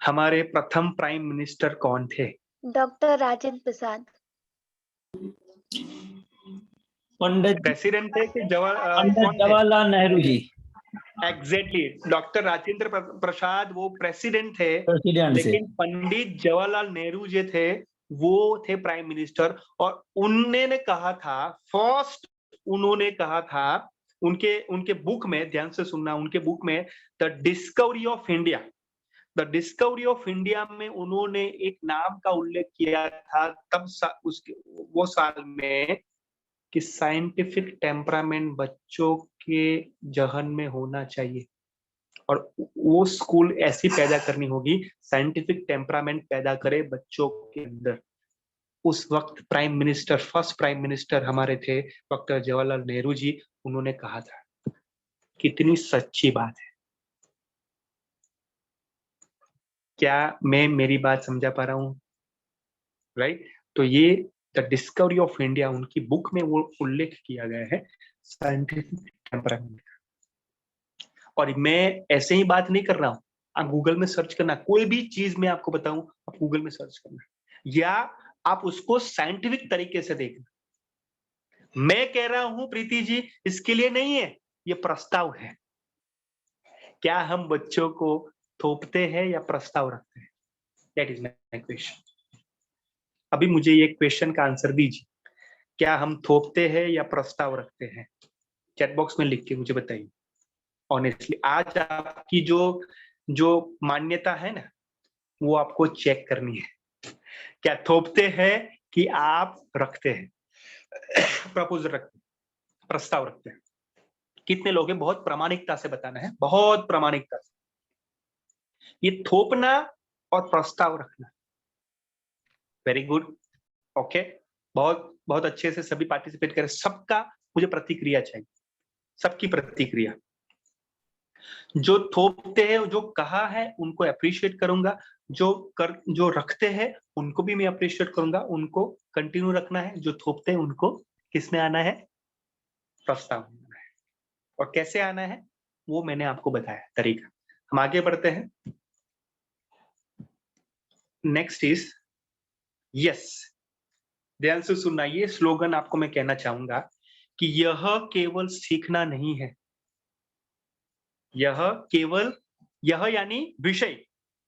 हमारे प्रथम प्राइम मिनिस्टर कौन थे? डॉक्टर राजेंद्र प्रसाद। पंडित प्रेसिडेंट थे कि जवाहरलाल नेहरू जी। एग्जैक्टली, डॉक्टर राजेंद्र प्रसाद वो प्रेसिडेंट थे, लेकिन पंडित जवाहरलाल नेहरू जी थे, वो थे प्राइम मिनिस्टर। और उन्होंने कहा था, फर्स्ट उन्होंने कहा था, उनके बुक में, ध्यान से सुनना, उनके बुक में the discovery of India, the discovery of India में उन्होंने एक नाम का उल्लेख किया था तब वो साल में कि साइंटिफिक टेम्परामेंट बच्चों के जहन में होना चाहिए और वो स्कूल ऐसी पैदा करनी होगी, साइंटिफिक टेम्परामेंट पैदा करे बच्चों के अंदर। उस वक्त फर्स्ट प्राइम मिनिस्टर हमारे थे डॉक्टर जवाहरलाल नेहरू जी, उन्होंने कहा था। कितनी सच्ची बात है। क्या मैं मेरी बात समझा पा रहा हूँ? राइट? तो ये द डिस्कवरी ऑफ इंडिया, उनकी बुक में वो उल्लेख किया गया है साइंटिफिक टेम्परामेंट का। और मैं ऐसे ही बात नहीं कर रहा हूँ, आप गूगल में सर्च करना, कोई भी चीज मैं आपको बताऊं आप गूगल में सर्च करना, या आप उसको साइंटिफिक तरीके से देखना। मैं कह रहा हूं प्रीति जी, इसके लिए नहीं है, ये प्रस्ताव है। क्या हम बच्चों को थोपते हैं या प्रस्ताव रखते हैं? That is my question. अभी मुझे ये क्वेश्चन का आंसर दीजिए, क्या हम थोपते हैं या प्रस्ताव रखते हैं? चैट बॉक्स में लिख के मुझे बताइए ऑनेस्टली। आज आपकी जो मान्यता है ना, वो आपको चेक करनी है। क्या थोपते हैं कि आप रखते हैं, प्रपोजल रखते हैं, प्रस्ताव रखते हैं? कितने लोग हैं? बहुत प्रामाणिकता से बताना है, बहुत प्रामाणिकता से। ये थोपना और प्रस्ताव रखना, वेरी गुड, ओके, बहुत बहुत अच्छे से सभी पार्टिसिपेट करें। सबका मुझे प्रतिक्रिया चाहिए, सबकी प्रतिक्रिया। जो थोपते हैं, जो कहा है, उनको अप्रिशिएट करूंगा। जो रखते हैं उनको भी मैं अप्रिशिएट करूंगा, उनको कंटिन्यू रखना है। जो थोपते हैं उनको किस में आना है? प्रस्ताव में आना है। और कैसे आना है वो मैंने आपको बताया तरीका। हम आगे बढ़ते हैं। Next is yes. ध्यान से सुनना, ये स्लोगन आपको मैं कहना चाहूंगा कि यह केवल सीखना नहीं है, यह यानी विषय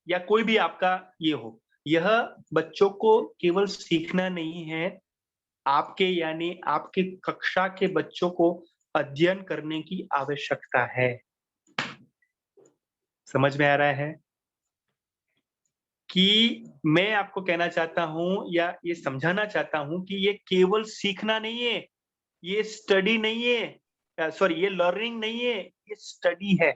या कोई भी आपका ये हो, यह बच्चों को केवल सीखना नहीं है, आपके यानी आपके कक्षा के बच्चों को अध्ययन करने की आवश्यकता है। समझ में आ रहा है कि मैं आपको कहना चाहता हूं या ये समझाना चाहता हूं कि ये केवल सीखना नहीं है, ये स्टडी नहीं है, सॉरी, ये लर्निंग नहीं है, ये स्टडी है।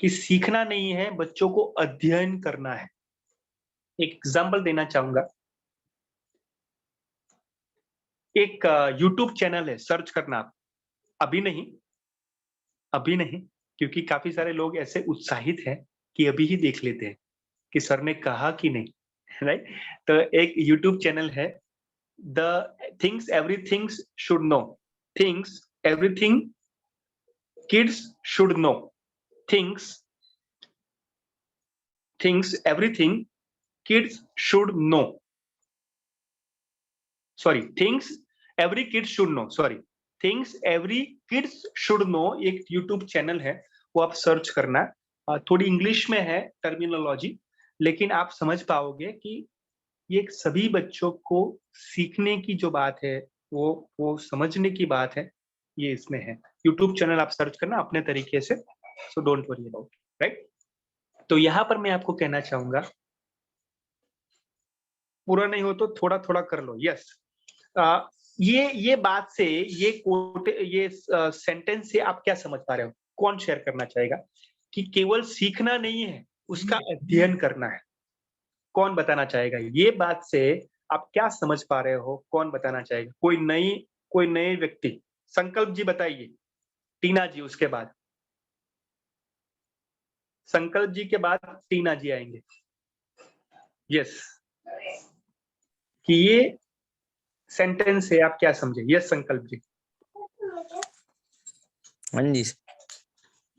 कि सीखना नहीं है, बच्चों को अध्ययन करना है। एक एग्जांपल देना चाहूंगा। एक YouTube चैनल है, सर्च करना आप। अभी नहीं, क्योंकि काफी सारे लोग ऐसे उत्साहित हैं कि अभी ही देख लेते हैं कि सर ने कहा कि नहीं, राइट? तो एक YouTube चैनल है, the things everything should know, things everything kids should know, things everything kids should know, sorry, things every kid should know, sorry, things every kids should know एक YouTube channel है, वो आप search करना। थोड़ी English में है terminology, लेकिन आप समझ पाओगे कि ये सभी बच्चों को सीखने की जो बात है, वो समझने की बात है, ये इसमें है। YouTube चैनल आप सर्च करना अपने तरीके से, so don't worry about, right? तो यहां पर मैं आपको कहना चाहूंगा, पूरा नहीं हो तो थोड़ा थोड़ा कर लो। यस, ये बात से, ये सेंटेंस से आप क्या समझ पा रहे हो? कौन शेयर करना चाहेगा कि केवल सीखना नहीं है, उसका अध्ययन करना है? कौन बताना चाहेगा? ये बात से आप क्या समझ पा रहे हो? कौन बताना चाहेगा? कोई नए व्यक्ति? संकल्प जी बताइए, टीना जी उसके बाद, संकल्प जी के बाद टीना जी आएंगे। यस, कि ये सेंटेंस है, आप क्या समझे? यस संकल्प जी। हाँ जी।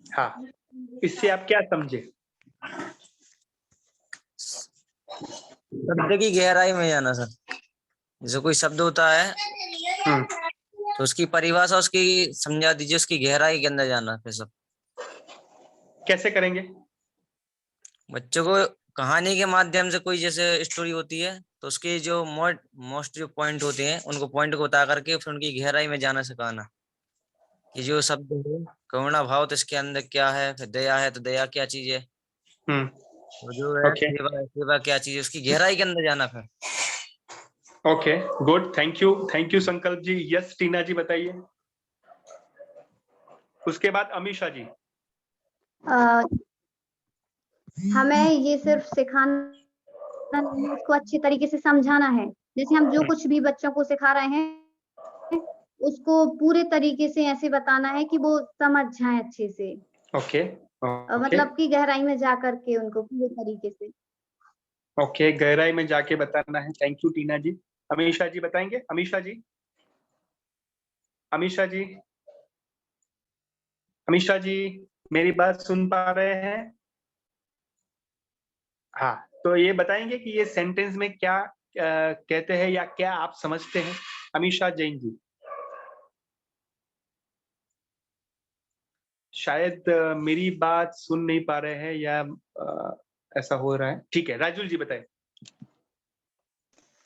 हाँ, इससे आप क्या समझे? शब्द की गहराई में जाना सर। जैसे कोई शब्द होता है तो उसकी परिभाषा उसकी समझा दीजिए, उसकी गहराई के अंदर जाना। फिर सब कैसे करेंगे? बच्चों को कहानी के माध्यम से कोई जैसे स्टोरी होती है तो उसके जो मोस्ट जो पॉइंट होते हैं उनको पॉइंट को बता करके फिर उनकी गहराई में जाना सिखाना कि जो शब्द है करुणा भाव तो इसके अंदर क्या है, फिर दया है तो दया क्या चीज है, और जो है ओके सेवा क्या चीज है, उसकी गहराई के अंदर जाना फिर। ओके गुड, थैंक यू संकल्प जी। यस टीना जी बताइए। उसके बाद अमीषा जी। हमें ये सिर्फ सिखाना नहीं, उसको अच्छे तरीके से समझाना है। जैसे हम जो कुछ भी बच्चों को सिखा रहे हैं उसको पूरे तरीके से ऐसे बताना है कि वो समझ जाए अच्छे से। ओके मतलब कि गहराई में जा करके उनको पूरे तरीके से। ओके गहराई में जाके बताना है। थैंक यू टीना जी। अमीषा जी बताएंगे। अमीषा जी, अमीषा जी, अमीषा जी मेरी बात सुन पा रहे हैं? हाँ, तो ये बताएंगे कि ये सेंटेंस में क्या कहते हैं या क्या आप समझते हैं? अमीषा जैन जी। शायद मेरी बात सुन नहीं पा रहे हैं या ऐसा हो रहा है। ठीक है, राजुल जी बताएं।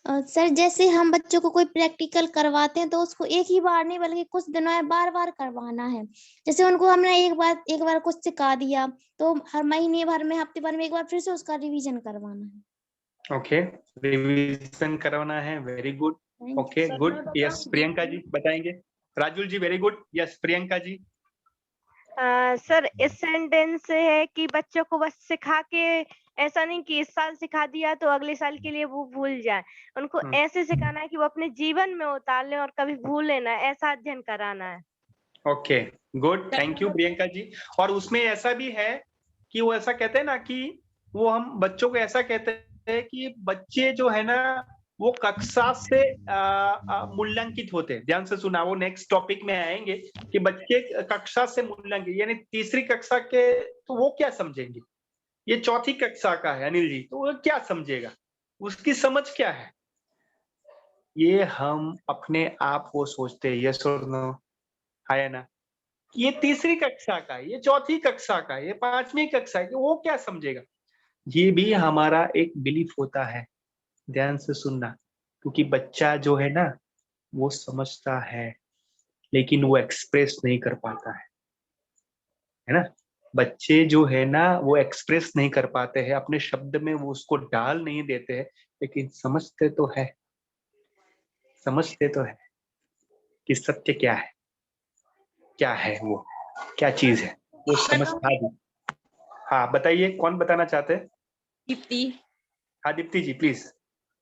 सर जैसे हम बच्चों को कोई प्रैक्टिकल करवाते हैं तो उसको एक ही बार नहीं बल्कि कुछ दिनों में बार बार करवाना है। जैसे उनको हमने एक बार कुछ सिखा दिया तो हर महीने भर में हफ्ते भर में एक बार फिर से उसका रिवीजन करवाना है। ओके रिवीजन करवाना है। Very good. Okay good. Yes Priyanka ji बताएंगे। Rajul ji very good. Yes Priyanka ji. Sir इस सेंटेंस से है कि बच्चों को बस सिखा के ऐसा नहीं कि इस साल सिखा दिया तो अगले साल के लिए वो भूल जाए। उनको ऐसे सिखाना है कि वो अपने जीवन में उतार लें और कभी भूले ना, ऐसा अध्ययन कराना है। Okay good, thank you Priyanka ji. और उसमें ऐसा भी है कि वो ऐसा कहते हैं ना कि वो हम बच्चों को ऐसा कहते हैं कि बच्चे जो है ना वो कक्षा से मूल्यांकित होते हैं। ध्यान से सुना, वो नेक्स्ट टॉपिक में आएंगे कि बच्चे कक्षा से मूल्यांकित, यानी तीसरी कक्षा के तो वो क्या समझेंगे, ये चौथी कक्षा का है अनिल जी, तो वो क्या समझेगा, उसकी समझ क्या है, ये हम अपने आप को सोचते हैं। यस और नो, है ना? ये तीसरी कक्षा का है, ये चौथी कक्षा का है, ये पांचवी कक्षा है, वो क्या समझेगा। ये भी हमारा एक बिलीफ होता है। ध्यान से सुनना, क्योंकि बच्चा जो है ना वो समझता है लेकिन वो एक्सप्रेस नहीं कर पाता है ना। बच्चे जो है ना वो एक्सप्रेस नहीं कर पाते हैं, अपने शब्द में वो उसको डाल नहीं देते हैं, लेकिन समझते तो है, समझते तो है कि सत्य क्या है, क्या है वो, क्या चीज है, वो समझता है। हाँ बताइए, कौन बताना चाहते हैं? दीप्ति। हाँ दीप्ति जी प्लीज।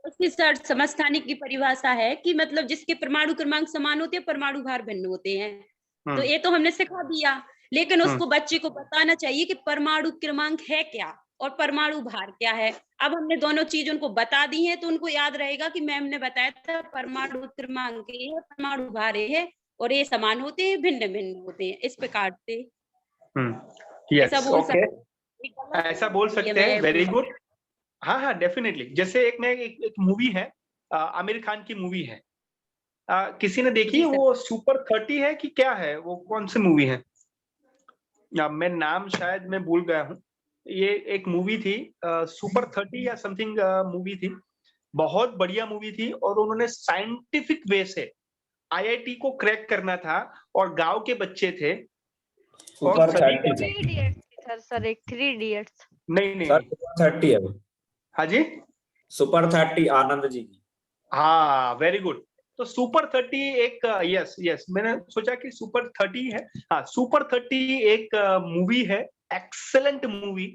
उसकी सर समस्थानी की परिभाषा है कि मतलब जिसके परमाणु क्रमांक समान होते हैं, परमाणु भार भिन्न होते हैं। तो ये तो हमने सिखा दिया, लेकिन उसको बच्चे को बताना चाहिए कि परमाणु क्रमांक है क्या और परमाणु भार क्या है। अब हमने दोनों चीज उनको बता दी है तो उनको याद रहेगा कि मैम ने बताया था परमाणु क्रमांक ये है, परमाणु भार ये है, और ये समान होते हैं, भिन्न भिन्न होते हैं। इस प्रकार से ऐसा बोल सकते हैं। Very good. हाँ हाँ डेफिनेटली। जैसे एक मूवी है, आमिर खान की मूवी है, किसी ने देखी? वो सुपर 30 है कि क्या है, वो कौन सी मूवी है, मैं नाम शायद मैं भूल गया हूँ। ये एक मूवी थी, सुपर 30 या समथिंग मूवी थी, बहुत बढ़िया मूवी थी। और उन्होंने साइंटिफिक वे से आईआईटी को क्रैक करना था और गांव के बच्चे थे और सभी सर एक 3 इडियट्स। नहीं सर सुपर 30 है वो। हाँ जी सुपर 30 आनंद जी की। हाँ वेरी गुड। तो सुपर 30 एक यस मैंने सोचा कि सुपर 30 है। हाँ सुपर 30 एक मूवी है, एक्सेलेंट मूवी।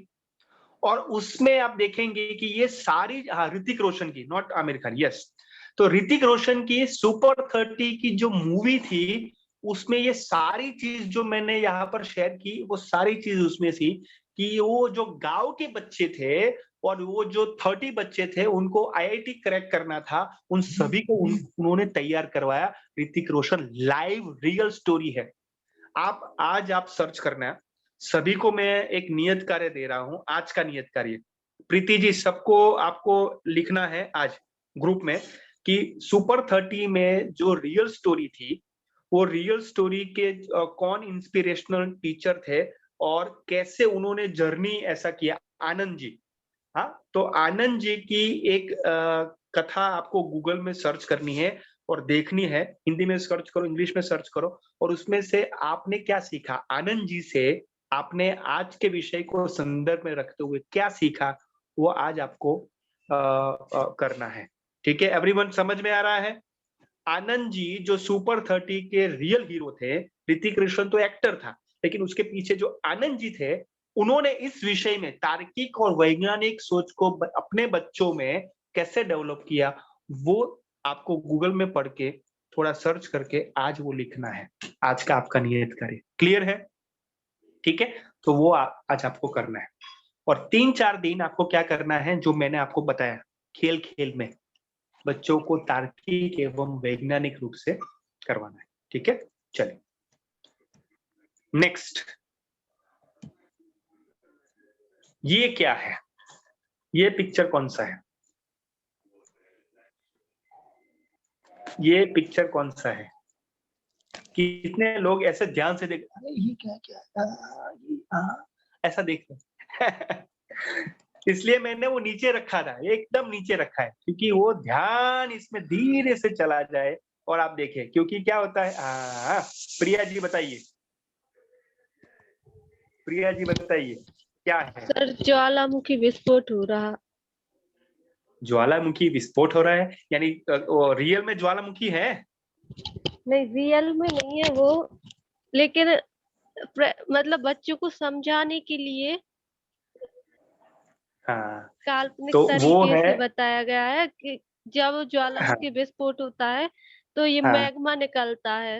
और उसमें आप देखेंगे कि ये सारी ऋतिक रोशन की, नॉट आमिर खान, यस, तो ऋतिक रोशन की सुपर 30 की जो मूवी थी उसमें ये सारी चीज जो मैंने यहाँ पर शेयर की वो सारी चीज उसमें थी कि वो जो गांव के बच्चे थे और वो जो 30 बच्चे थे उनको आईआईटी क्रैक करना था, उन सभी को उन्होंने तैयार करवाया। Hrithik Roshan live real story है। आप सर्च करना, सभी को मैं एक नियत कार्य दे रहा हूं, आज का नियत कार्य। प्रीति जी सबको आपको लिखना है आज ग्रुप में कि सुपर 30 में जो रियल स्टोरी थी वो रियल स्टोरी के कौन इंस्पिरेशनल टीचर थे और कैसे उन्होंने जर्नी ऐसा किया। आनंद जी, हाँ, तो आनंद जी की एक कथा आपको गूगल में सर्च करनी है और देखनी है। हिंदी में सर्च करो, इंग्लिश में सर्च करो, और उसमें से आपने क्या सीखा, आनंद जी से आपने आज के विषय को संदर्भ में रखते हुए क्या सीखा, वो आज आपको करना है। ठीक है, एवरीवन समझ में आ रहा है? आनंद जी जो सुपर 30 के रियल हीरो थे, ऋतिक रोशन तो एक्टर था, लेकिन उसके पीछे जो आनंद जी थे, उन्होंने इस विषय में तार्किक और वैज्ञानिक सोच को अपने बच्चों में कैसे डेवलप किया, वो आपको गूगल में पढ़ के थोड़ा सर्च करके आज वो लिखना है। आज का आपका नियत कार्य क्लियर है? ठीक है, तो वो आज आपको करना है। और 3-4 दिन आपको क्या करना है, जो मैंने आपको बताया, खेल खेल में बच्चों को तार्किक एवं वैज्ञानिक रूप से करवाना है। ठीक है, चलिए नेक्स्ट। ये क्या है? ये पिक्चर कौन सा है? ये पिक्चर कौन सा है? कितने लोग ऐसे ध्यान से देख, ये क्या ऐसा देख रहे इसलिए मैंने वो नीचे रखा था, एकदम नीचे रखा है, क्योंकि वो ध्यान इसमें धीरे से चला जाए और आप देखें, क्योंकि क्या होता है। प्रिया जी बताइए, प्रिया जी बताइए क्या है? सर ज्वालामुखी विस्फोट हो रहा। ज्वालामुखी विस्फोट हो रहा है, यानी रियल में ज्वालामुखी है? नहीं, रियल में नहीं है वो, लेकिन मतलब बच्चों को समझाने के लिए हाँ, काल्पनिक तो वो तरीके है, से बताया गया है कि जब ज्वालामुखी विस्फोट होता है तो ये हाँ, मैग्मा निकलता है।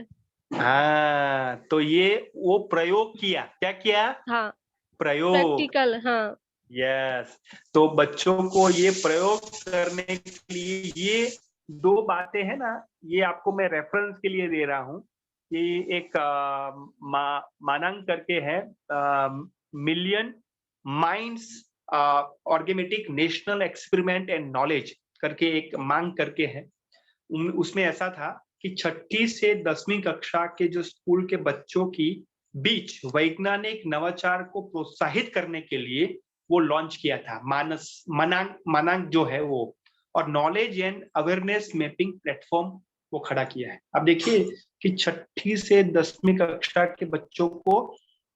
हाँ, तो ये वो प्रयोग किया, क्या किया? हाँ, प्रयोग। प्रैक्टिकल। हाँ, यस, तो बच्चों को ये प्रयोग करने के लिए ये 2 बातें है ना, ये आपको मैं रेफरेंस के लिए दे रहा हूँ। ये एक मानंग करके है, million minds augmenting national experiment and knowledge करके एक मांग करके है। उसमें ऐसा था कि 6ठी से 10वीं कक्षा के जो स्कूल के बच्चों की बीच वैज्ञानिक नवाचार को प्रोत्साहित करने के लिए वो लॉन्च किया था मनांग जो है वो, और knowledge and awareness mapping platform वो खड़ा किया है। अब देखिए कि 6ठी से 10वीं कक्षा के बच्चों को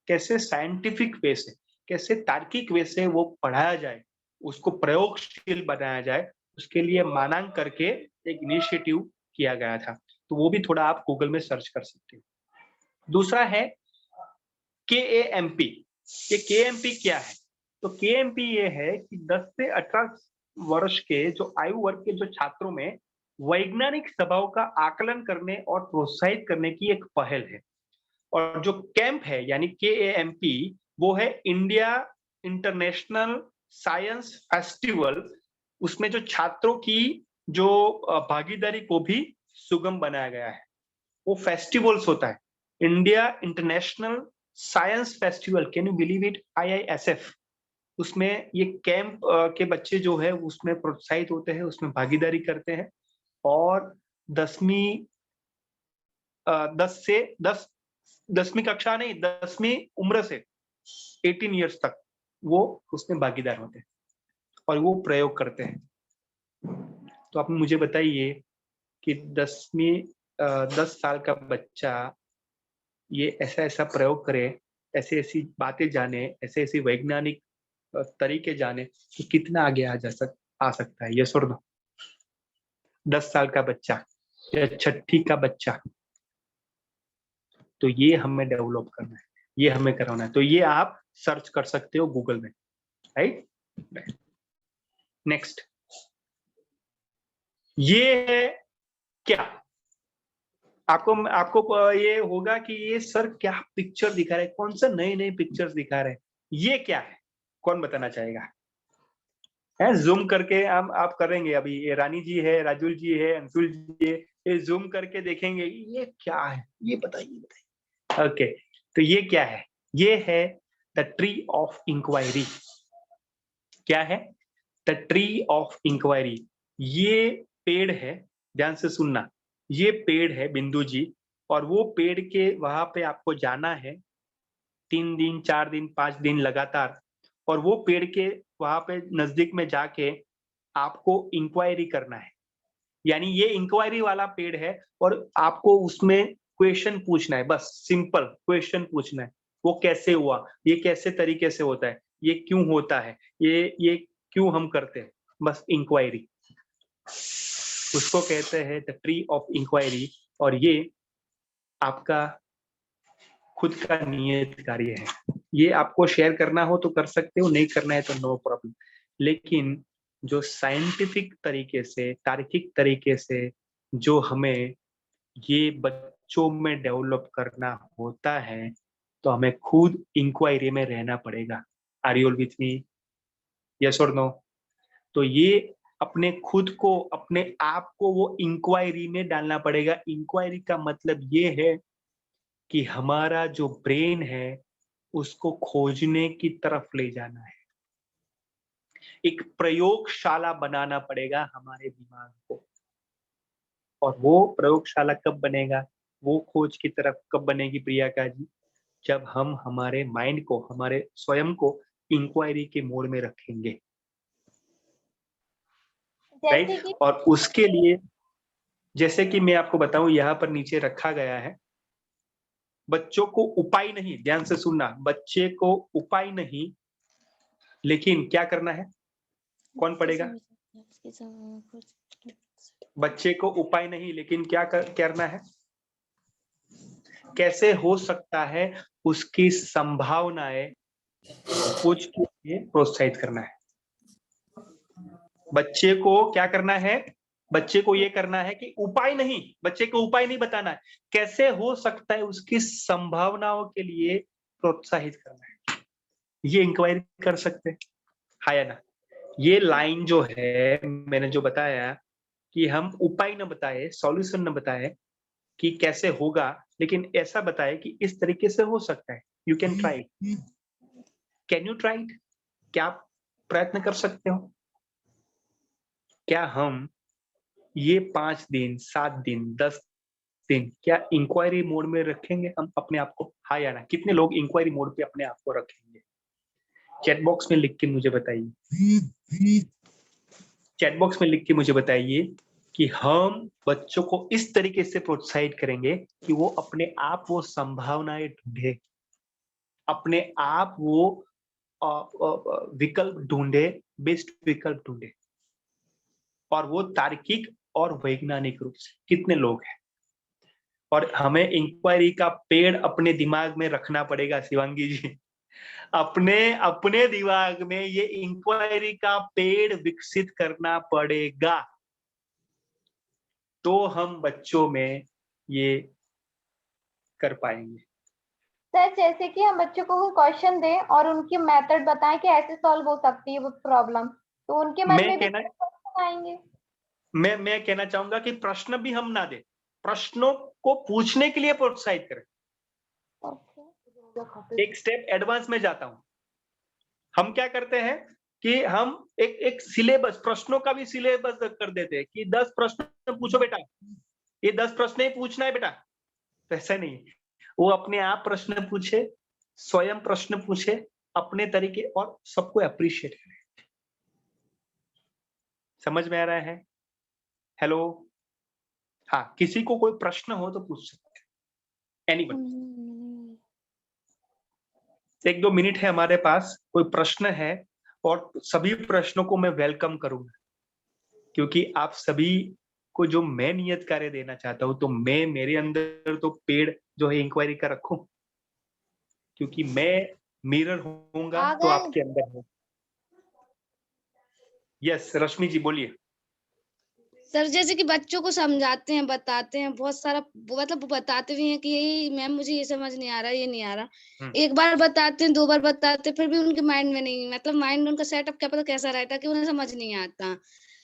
कैसे साइंटिफिक वे से, कैसे तार्किक वे से वो पढ़ाया जाए, उसको प्रयोगशील बनाया जाए, उसके लिए मानांग करके एक इनिशिएटिव किया गया था। तो वो भी थोड़ा आप गूगल में सर्च कर सकते हैं। दूसरा है KAMP। ये KAMP क्या है? तो KAMP ये है कि 10 से 18 वर्ष के जो आयु वर्ग के जो छात्रों में वैज्ञानिक सभाओं का आकलन करने और प्रोत्साहित करने की एक पहल है। और जो कैंप है यानी KAMP, वो है इंडिया इंटरनेशनल साइंस फेस्टिवल। उसमें जो छात्रों की जो भागीदारी को भी सुगम बनाया गया है। वो फेस्टिवल्स होता है, India international science festival, can you believe it, IISF। उसमें ये कैंप के बच्चे जो है उसमें प्रोत्साहित होते हैं, उसमें भागीदारी करते हैं, और 10वीं कक्षा नहीं, 10वीं उम्र से 18 इयर्स तक वो उसमें भागीदार होते हैं और वो प्रयोग करते हैं। तो आप मुझे बताइए कि 10 साल का बच्चा ये ऐसा प्रयोग करे, ऐसी बातें जाने, ऐसे वैज्ञानिक तरीके जाने, कि कितना आगे आ सकता है। यस और नो? 10 साल का बच्चा या 6ठी का बच्चा, तो ये हमें डेवलप करना है, ये हमें करवाना है। तो ये आप सर्च कर सकते हो गूगल में, राइट? नेक्स्ट, ये है क्या? आपको ये होगा कि ये सर क्या पिक्चर दिखा रहे हैं, कौन सा नए पिक्चर्स दिखा रहे हैं, ये क्या है? कौन बताना चाहेगा? जूम करके आप करेंगे अभी, ये रानी जी है, राजुल जी है, अंशुल जी है, ये जूम करके देखेंगे ये क्या है, ये बताइए। ओके, तो ये क्या है? ये है द ट्री ऑफ इंक्वायरी। क्या है? The tree of inquiry. ये पेड़ है, ध्यान से सुनना, ये पेड़ है बिंदु जी, और वो पेड़ के वहां पे आपको जाना है 3 दिन, 4 दिन, 5 दिन लगातार, और वो पेड़ के वहां पे नजदीक में जाके आपको इंक्वायरी करना है। यानी ये इंक्वायरी वाला पेड़ है और आपको उसमें क्वेश्चन पूछना है, बस सिंपल क्वेश्चन पूछना है। वो कैसे हुआ, ये कैसे तरीके से होता है, ये क्यों होता है, ये क्यों हम करते हैं, बस इंक्वायरी, उसको कहते हैं द ट्री ऑफ इंक्वायरी। और ये आपका खुद का नियत कार्य है। ये आपको शेयर करना हो तो कर सकते हो, नहीं करना है तो नो प्रॉब्लम। लेकिन जो साइंटिफिक तरीके से, तार्किक तरीके से जो हमें ये बच्चों में डेवलप करना होता है, तो हमें खुद इंक्वायरी में रहना पड़ेगा। Are you all with me? Yes और नो? तो ये अपने खुद को, अपने आप को वो इंक्वायरी में डालना पड़ेगा। इंक्वायरी का मतलब ये है कि हमारा जो ब्रेन है उसको खोजने की तरफ ले जाना है। एक प्रयोगशाला बनाना पड़ेगा हमारे दिमाग को। और वो प्रयोगशाला कब बनेगा, वो खोज की तरफ कब बनेगी प्रियंका जी? जब हम हमारे माइंड को, हमारे स्वयं को इंक्वायरी के मोड में रखेंगे, राइट? और उसके लिए जैसे कि मैं आपको बताऊं, यहाँ पर नीचे रखा गया है, बच्चों को उपाय नहीं, ध्यान से सुनना, बच्चे को उपाय नहीं, लेकिन क्या करना है? कौन पढ़ेगा? बच्चे को उपाय नहीं, लेकिन क्या करना है? कैसे हो सकता है उसकी संभावनाएं खोज के लिए प्रोत्साहित करना है। बच्चे को क्या करना है? बच्चे को ये करना है कि उपाय नहीं, बच्चे को उपाय नहीं बताना है, कैसे हो सकता है उसकी संभावनाओं के लिए प्रोत्साहित करना है। ये इंक्वायरी कर सकते हैं, हाँ या ना? ये लाइन जो है, मैंने जो बताया कि हम उपाय न बताए, सॉल्यूशन न बताए कि कैसे होगा, लेकिन ऐसा बताए कि इस तरीके से हो सकता है। You can try it. Can you try it? क्या आप प्रयत्न कर सकते हो? क्या हम ये 5 दिन, 7 दिन, 10 दिन क्या इंक्वायरी मोड में रखेंगे हम अपने आप को, हाँ या ना? कितने लोग इंक्वायरी मोड पे अपने आप को रखेंगे? चैट बॉक्स में लिख के मुझे बताइए। चैट बॉक्स में लिख के मुझे बताइए कि हम बच्चों को इस तरीके से प्रोत्साहित करेंगे कि वो अपने आप वो संभावनाएं ढूंढे, अपने आप वो विकल्प ढूंढे, बेस्ट विकल्प ढूंढे, और वो तार्किक और वैज्ञानिक रूप से। कितने लोग हैं? और हमें इंक्वायरी का पेड़ अपने दिमाग में रखना पड़ेगा शिवांगी जी, अपने दिमाग में ये इंक्वायरी का पेड़ विकसित करना पड़ेगा, तो हम बच्चों में ये कर पाएंगे। सर जैसे कि हम बच्चों को क्वेश्चन दें और उनकी मेथड बताएं कि ऐसे सॉल्व हो सकती है वो प्रॉब्लम, तो उनके मन में भी क्वेश्चन आएंगे। मैं कहना चाहूंगा कि प्रश्न भी हम ना दें, प्रश्नों को पूछने के लिए प्रोत्साहित करें। एक स्टेप एडवांस में जाता हूं। हम क्या करते हैं कि हम एक सिलेबस, प्रश्नों का भी सिलेबस कर देते हैं कि 10 प्रश्न पूछो बेटा, ये 10 प्रश्न ही पूछना है बेटा। ऐसा नहीं, वो अपने आप प्रश्न पूछे, स्वयं प्रश्न पूछे अपने तरीके, और सबको अप्रिशिएट करें। समझ में आ रहा है? हेलो, हाँ, किसी को कोई प्रश्न हो तो पूछ सकते हैं, एनीबडी। 1-2 मिनट है हमारे पास, कोई प्रश्न है, और सभी प्रश्नों को मैं वेलकम करूंगा, क्योंकि आप सभी को जो मैं नियत कार्य देना चाहता हूं, तो मैं मेरे अंदर तो पेड़ जो है इंक्वायरी का रखूं, क्योंकि मैं मिरर होऊंगा तो आपके अंदर हूं। यस, रश्मि जी बोलिए। सर जैसे कि बच्चों को समझाते हैं, बताते हैं, बहुत सारा मतलब बताते भी हैं कि यही मैम मुझे ये समझ नहीं आ रहा, ये नहीं आ रहा। एक बार बताते हैं, 2 बार बताते हैं, फिर भी उनके माइंड में नहीं, मतलब माइंड उनका सेटअप क्या पता कैसा रहता है कि उन्हें समझ नहीं आता।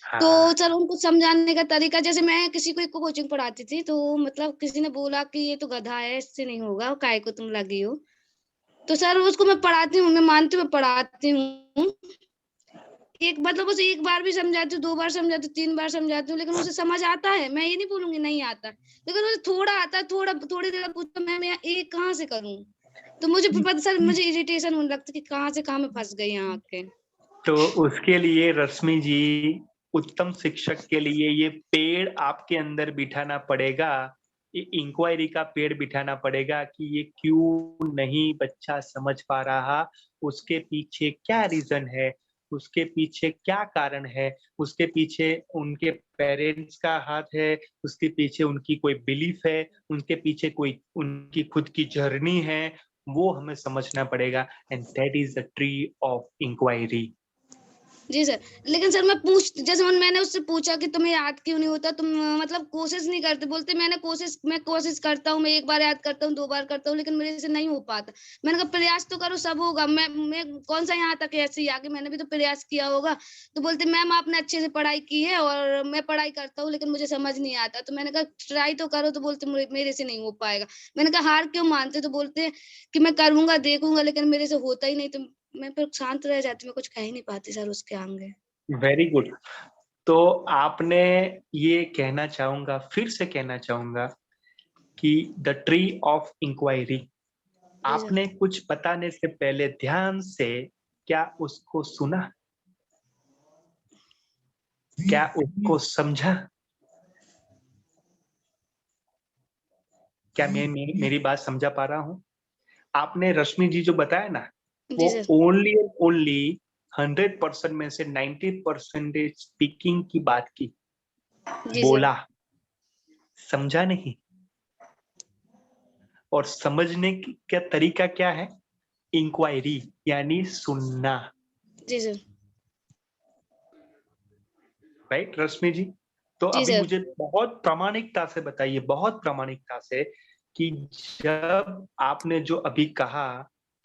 तो सर उनको समझाने का तरीका, जैसे मैं किसी को एक कोचिंग पढ़ाती थी, तो मतलब किसी ने बोला कि ये तो गधा है, इससे नहीं होगा, काय को तुम लगी हो। तो सर उसको मैं पढ़ाती हूँ, मैं मानती हूँ, पढ़ाती हूँ, एक मतलब उसे 1 बार भी समझाती हूँ, 2 बार समझाती हूँ, 3 बार समझाती हूँ, लेकिन उसे समझ आता है। मैं ये नहीं बोलूंगी नहीं आता, लेकिन उसे थोड़ा आता है, थोड़ी देर पूछता मैं ये कहाँ से करूँ, तो मुझे पता सर, मुझे इरिटेशन होने लगता है कि कहाँ से कहाँ में फंस गई यहाँ आके। तो उसके लिए रश्मि जी, उत्तम शिक्षक के लिए ये पेड़ आपके अंदर बिठाना पड़ेगा, ये इंक्वायरी का पेड़ बिठाना पड़ेगा कि ये क्यों नहीं बच्चा समझ पा रहा, उसके पीछे क्या रीजन है, उसके पीछे क्या कारण है, उसके पीछे उनके पेरेंट्स का हाथ है, उसके पीछे उनकी कोई बिलीफ है, उनके पीछे कोई उनकी खुद की जर्नी है, वो हमें समझना पड़ेगा। And that is the tree of inquiry. जी सर, लेकिन सर जैसे मैंने उससे पूछा कि तुम्हें याद क्यों नहीं होता, तुम मतलब कोशिश नहीं करते, बोलते मैं कोशिश करता हूँ, मैं एक बार याद करता हूँ, 2 बार करता हूँ, लेकिन मेरे से नहीं हो पाता। मैंने कहा प्रयास तो करो, सब होगा, मैं कौन सा यहाँ तक ऐसे ही आगे, मैंने भी तो प्रयास किया होगा। तो बोलते मैम आपने अच्छे से पढ़ाई की है और मैं पढ़ाई करता हूँ लेकिन मुझे समझ नहीं आता। तो मैंने कहा ट्राई तो करो, तो बोलते मेरे से नहीं हो पाएगा। मैंने कहा हार क्यों मानते, तो बोलते कि मैं करूंगा, देखूंगा, लेकिन मेरे से होता ही नहीं। तो मैं फिर शांत रह जाती, मैं कुछ कह ही नहीं पाती सर उसके आगे। Very good. तो आपने ये कहना चाहूंगा, फिर से कहना चाहूंगा कि द ट्री ऑफ इंक्वायरी, आपने कुछ बताने से पहले ध्यान से क्या उसको सुना, क्या उसको समझा? क्या मेरी बात समझा पा रहा हूं? आपने रश्मि जी जो बताया ना, वो ओनली 100% में से 90% स्पीकिंग की बात की, बोला, समझा नहीं। और समझने का तरीका क्या है? इंक्वायरी, यानी सुनना। जी सर। राइट रश्मि जी? तो अभी मुझे बहुत प्रामाणिकता से बताइए, बहुत प्रामाणिकता से, कि जब आपने जो अभी कहा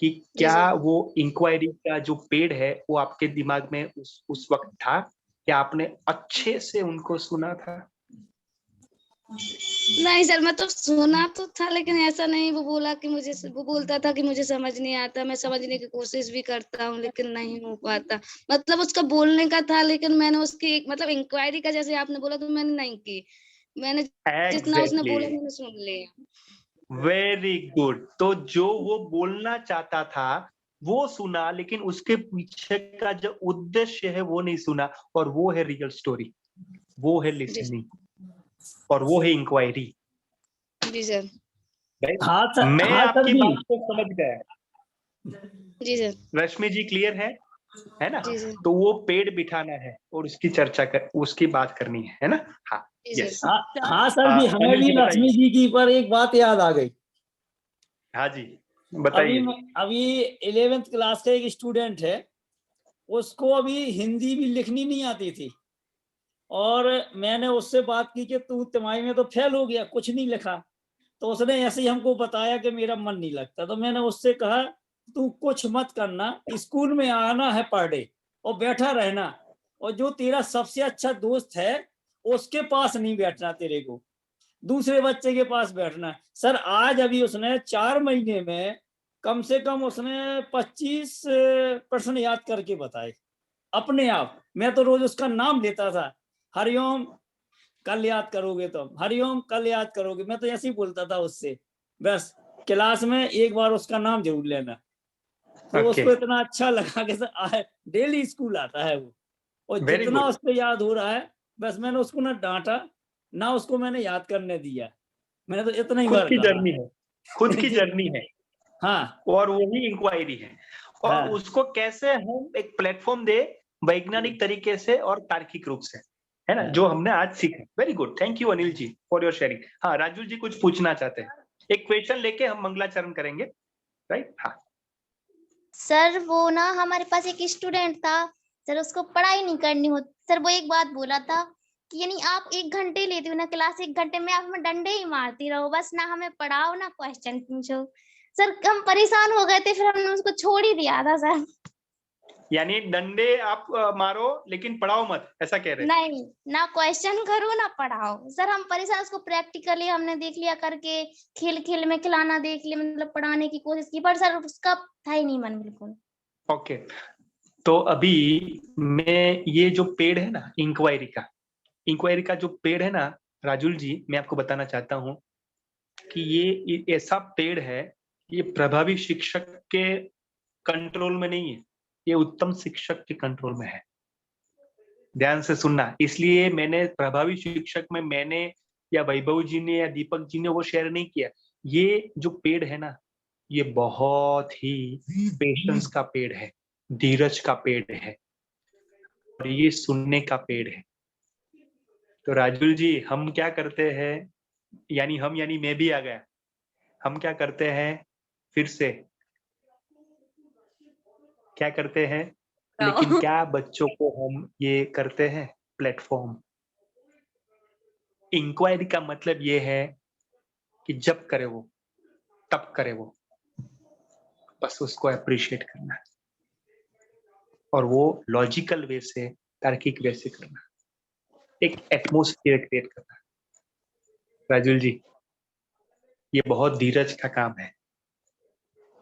कि क्या वो इंक्वायरी का जो पेड़ है वो आपके दिमाग में उस वक्त था, क्या आपने अच्छे से उनको सुना था? नहीं सर, मैं तो सुना तो था, लेकिन ऐसा नहीं, वो बोलता था कि मुझे समझ नहीं आता, मैं समझने की कोशिश भी करता हूँ लेकिन नहीं हो पाता। मतलब उसका बोलने का था, लेकिन मैंने उसकी मतलब इंक्वायरी का जैसे आपने बोला तो मैंने नहीं की, मैंने जितना उसने बोला मैंने सुन लिया। Very good. तो जो वो बोलना चाहता था वो सुना, लेकिन उसके पीछे का जो उद्देश्य है वो नहीं सुना, और वो है रियल स्टोरी, वो है लिसनिंग, और वो है इंक्वायरी। जी सर। हाँ सर, मैं हाँ सर आपकी जी। बात को समझ गया। जी सर। रश्मि जी क्लियर है ना? जी सर। तो वो पेड़ बिठाना है और उसकी चर्चा उसकी बात करनी है ना? हाँ, यस। हाँ सर जी, हमें भी लक्ष्मी जी की पर एक बात याद आ गई। हाँ जी, बताइए। अभी 11th क्लास का एक स्टूडेंट है, उसको अभी हिंदी भी लिखनी नहीं आती थी, और मैंने उससे बात की कि तू तिमाही में तो फेल हो गया, कुछ नहीं लिखा। तो उसने ऐसे ही हमको बताया कि मेरा मन नहीं लगता। तो मैंने उससे कहा तू कुछ मत करना, स्कूल में आना है पर डे और बैठा रहना, और जो तेरा सबसे अच्छा दोस्त है उसके पास नहीं बैठना, तेरे को दूसरे बच्चे के पास बैठना। सर आज अभी उसने 4 महीने में कम से कम उसने 25% याद करके बताए अपने आप। मैं तो रोज उसका नाम लेता था, हरिओम कल याद करोगे तुम, हरिओम कल याद करोगे, मैं तो ऐसे ही बोलता था उससे। बस क्लास में एक बार उसका नाम जरूर लेना। तो उसको इतना अच्छा लगा कि सर डेली स्कूल आता है वो, और जितना उसको याद हो रहा है, बस मैंने उसको ना डांटा ना उसको मैंने याद करने दिया, मैंने तो इतना ही खुद की जर्नी है, खुद की जर्नी है। हाँ, और वही इंक्वायरी है। और उसको कैसे हम एक प्लेटफॉर्म दे वैज्ञानिक तरीके से और तार्किक रूप से, है ना, जो हमने आज सीखा। Very good, thank you Anil ji for your sharing. हाँ, राजू जी कुछ पूछना चाहते हैं, एक क्वेश्चन लेके हम मंगलाचरण करेंगे, राइट? हाँ सर, वो ना हमारे पास एक स्टूडेंट था सर, उसको पढ़ाई नहीं करनी होती सर। वो एक बात बोला था कि यानी आप 1 घंटे लेते हो ना क्लास, 1 घंटे में आप हमें डंडे ही मारती रहो, बस ना हमें पढ़ाओ ना क्वेश्चन पूछो। सर हम परेशान हो गए थे, फिर हमने उसको छोड़ ही दिया था सर। यानी डंडे आप मारो लेकिन पढ़ाओ मत, ऐसा कह रहे हैं? नहीं, ना क्वेश्चन करो ना पढ़ाओ सर, हम परेशान। उसको प्रैक्टिकली हमने देख लिया करके, खेल खेल में खिलाना देख लिया, मतलब पढ़ाने की कोशिश की, पर सर उसका था ही नहीं मन बिल्कुल। ओके, तो अभी मैं ये जो पेड़ है ना इंक्वायरी का जो पेड़ है ना राजुल जी, मैं आपको बताना चाहता हूँ कि ये ऐसा पेड़ है, ये प्रभावी शिक्षक के कंट्रोल में नहीं है, ये उत्तम शिक्षक के कंट्रोल में है। ध्यान से सुनना। इसलिए मैंने प्रभावी शिक्षक में मैंने या वैभव जी ने या दीपक जी ने वो शेयर नहीं किया। ये जो पेड़ है ना, ये बहुत ही पेशेंस का पेड़ है, धीरज का पेड़ है, और ये सुनने का पेड़ है। तो राजुल जी, हम क्या करते हैं, यानी मैं भी आ गया, हम क्या करते हैं, फिर से क्या करते हैं, लेकिन क्या बच्चों को हम ये करते हैं प्लेटफॉर्म। इंक्वायरी का मतलब ये है कि जब करे वो तब करे वो, बस उसको अप्रिशिएट करना और वो लॉजिकल वे से, तार्किक वे से करना, एक एटमॉस्फेयर क्रिएट करना। राजुल जी, ये बहुत धीरज का काम है,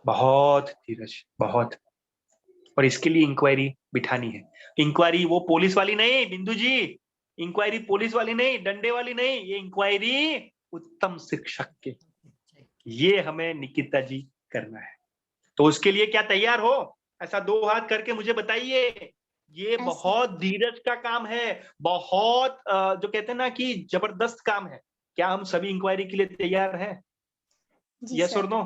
बहुत धीरज, बहुत। और इसके लिए इंक्वायरी बिठानी है। इंक्वायरी वो पुलिस वाली नहीं, बिंदु जी, इंक्वायरी पुलिस वाली नहीं, डंडे वाली नहीं, ये इंक्वायरी उत्तम शिक्षक के, ये हमें निकिता जी करना है। तो उसके लिए क्या तैयार हो? ऐसा 2 हाथ करके मुझे बताइए। ये बहुत धीरज का काम है, बहुत जो कहते हैं ना कि जबरदस्त काम है। क्या हम सभी इंक्वायरी के लिए तैयार हैं? यस और नो?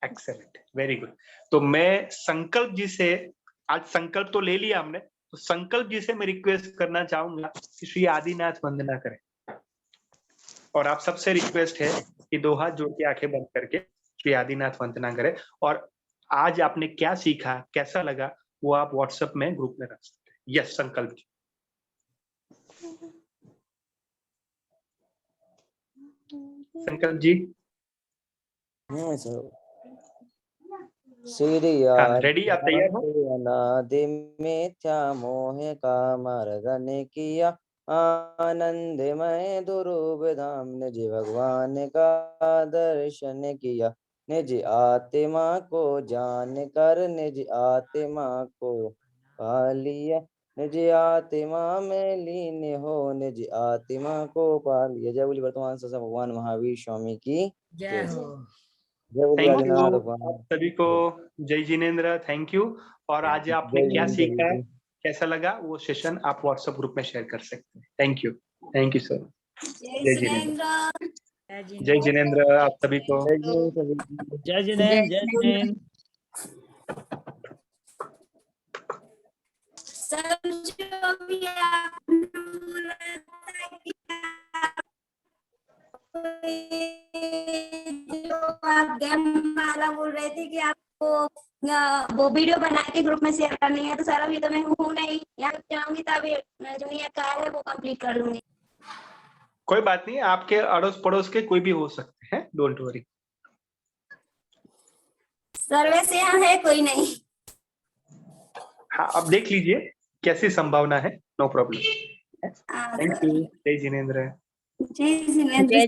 Excellent, very good. तो मैं संकल्प जी से, आज संकल्प तो ले लिया हमने, तो संकल्प जी से मैं रिक्वेस्ट करना चाहूंगा कि श्री आदिनाथ वंदना करें। और आप सबसे रिक्वेस्ट है कि 2 हाथ जोड़ के आंखें बंद करके श्री आदिनाथ वंदना करें। और आज आपने क्या सीखा, कैसा लगा, वो आप व्हाट्सएप में ग्रुप में रख सकते हैं। यस संकल्प जी। संकल्प जी। रेडी, आप तैयार हो? अनादि मिथ्या मोह का मर्दन किया, आनंदमय दुरूप धाम निज भगवान का दर्शन किया। निज आत्मा को जान कर निज आत्मा को पा लिया, निज आत्मा में लीन हो निज आत्मा को पा लिया। जय बोली वर्तमान ससा भगवान महावीर स्वामी की जय हो। थैंक यू आप सभी को। जय जिनेंद्र, थैंक यू। और आज आपने क्या सीखा, कैसा लगा, वो सेशन आप व्हाट्सएप ग्रुप में शेयर कर सकते हैं। Thank you sir. जय जिनेंद्र। जय जिनेंद्र आप सभी को। जय जिनेंद्र, जय जिनेंद्र। सर जो भी आपने बोला था कि जो आप गेम वाला बोल रहे थे कि आपको वो वीडियो बना के ग्रुप में शेयर करनी है, तो सर अभी तो मैं हूँ नहीं, यहाँ जाऊंगी तो अभी जो ये कार्य है वो कंप्लीट कर लूंगी। कोई बात नहीं, आपके अड़ोस पड़ोस के कोई भी हो सकते हैं, डोंट वरी। सर वैसे यहाँ है कोई नहीं। हाँ, अब देख लीजिए कैसी संभावना है, नो प्रॉब्लम। Thank you. जय जिनेंद्र। जय जिनेंद्र।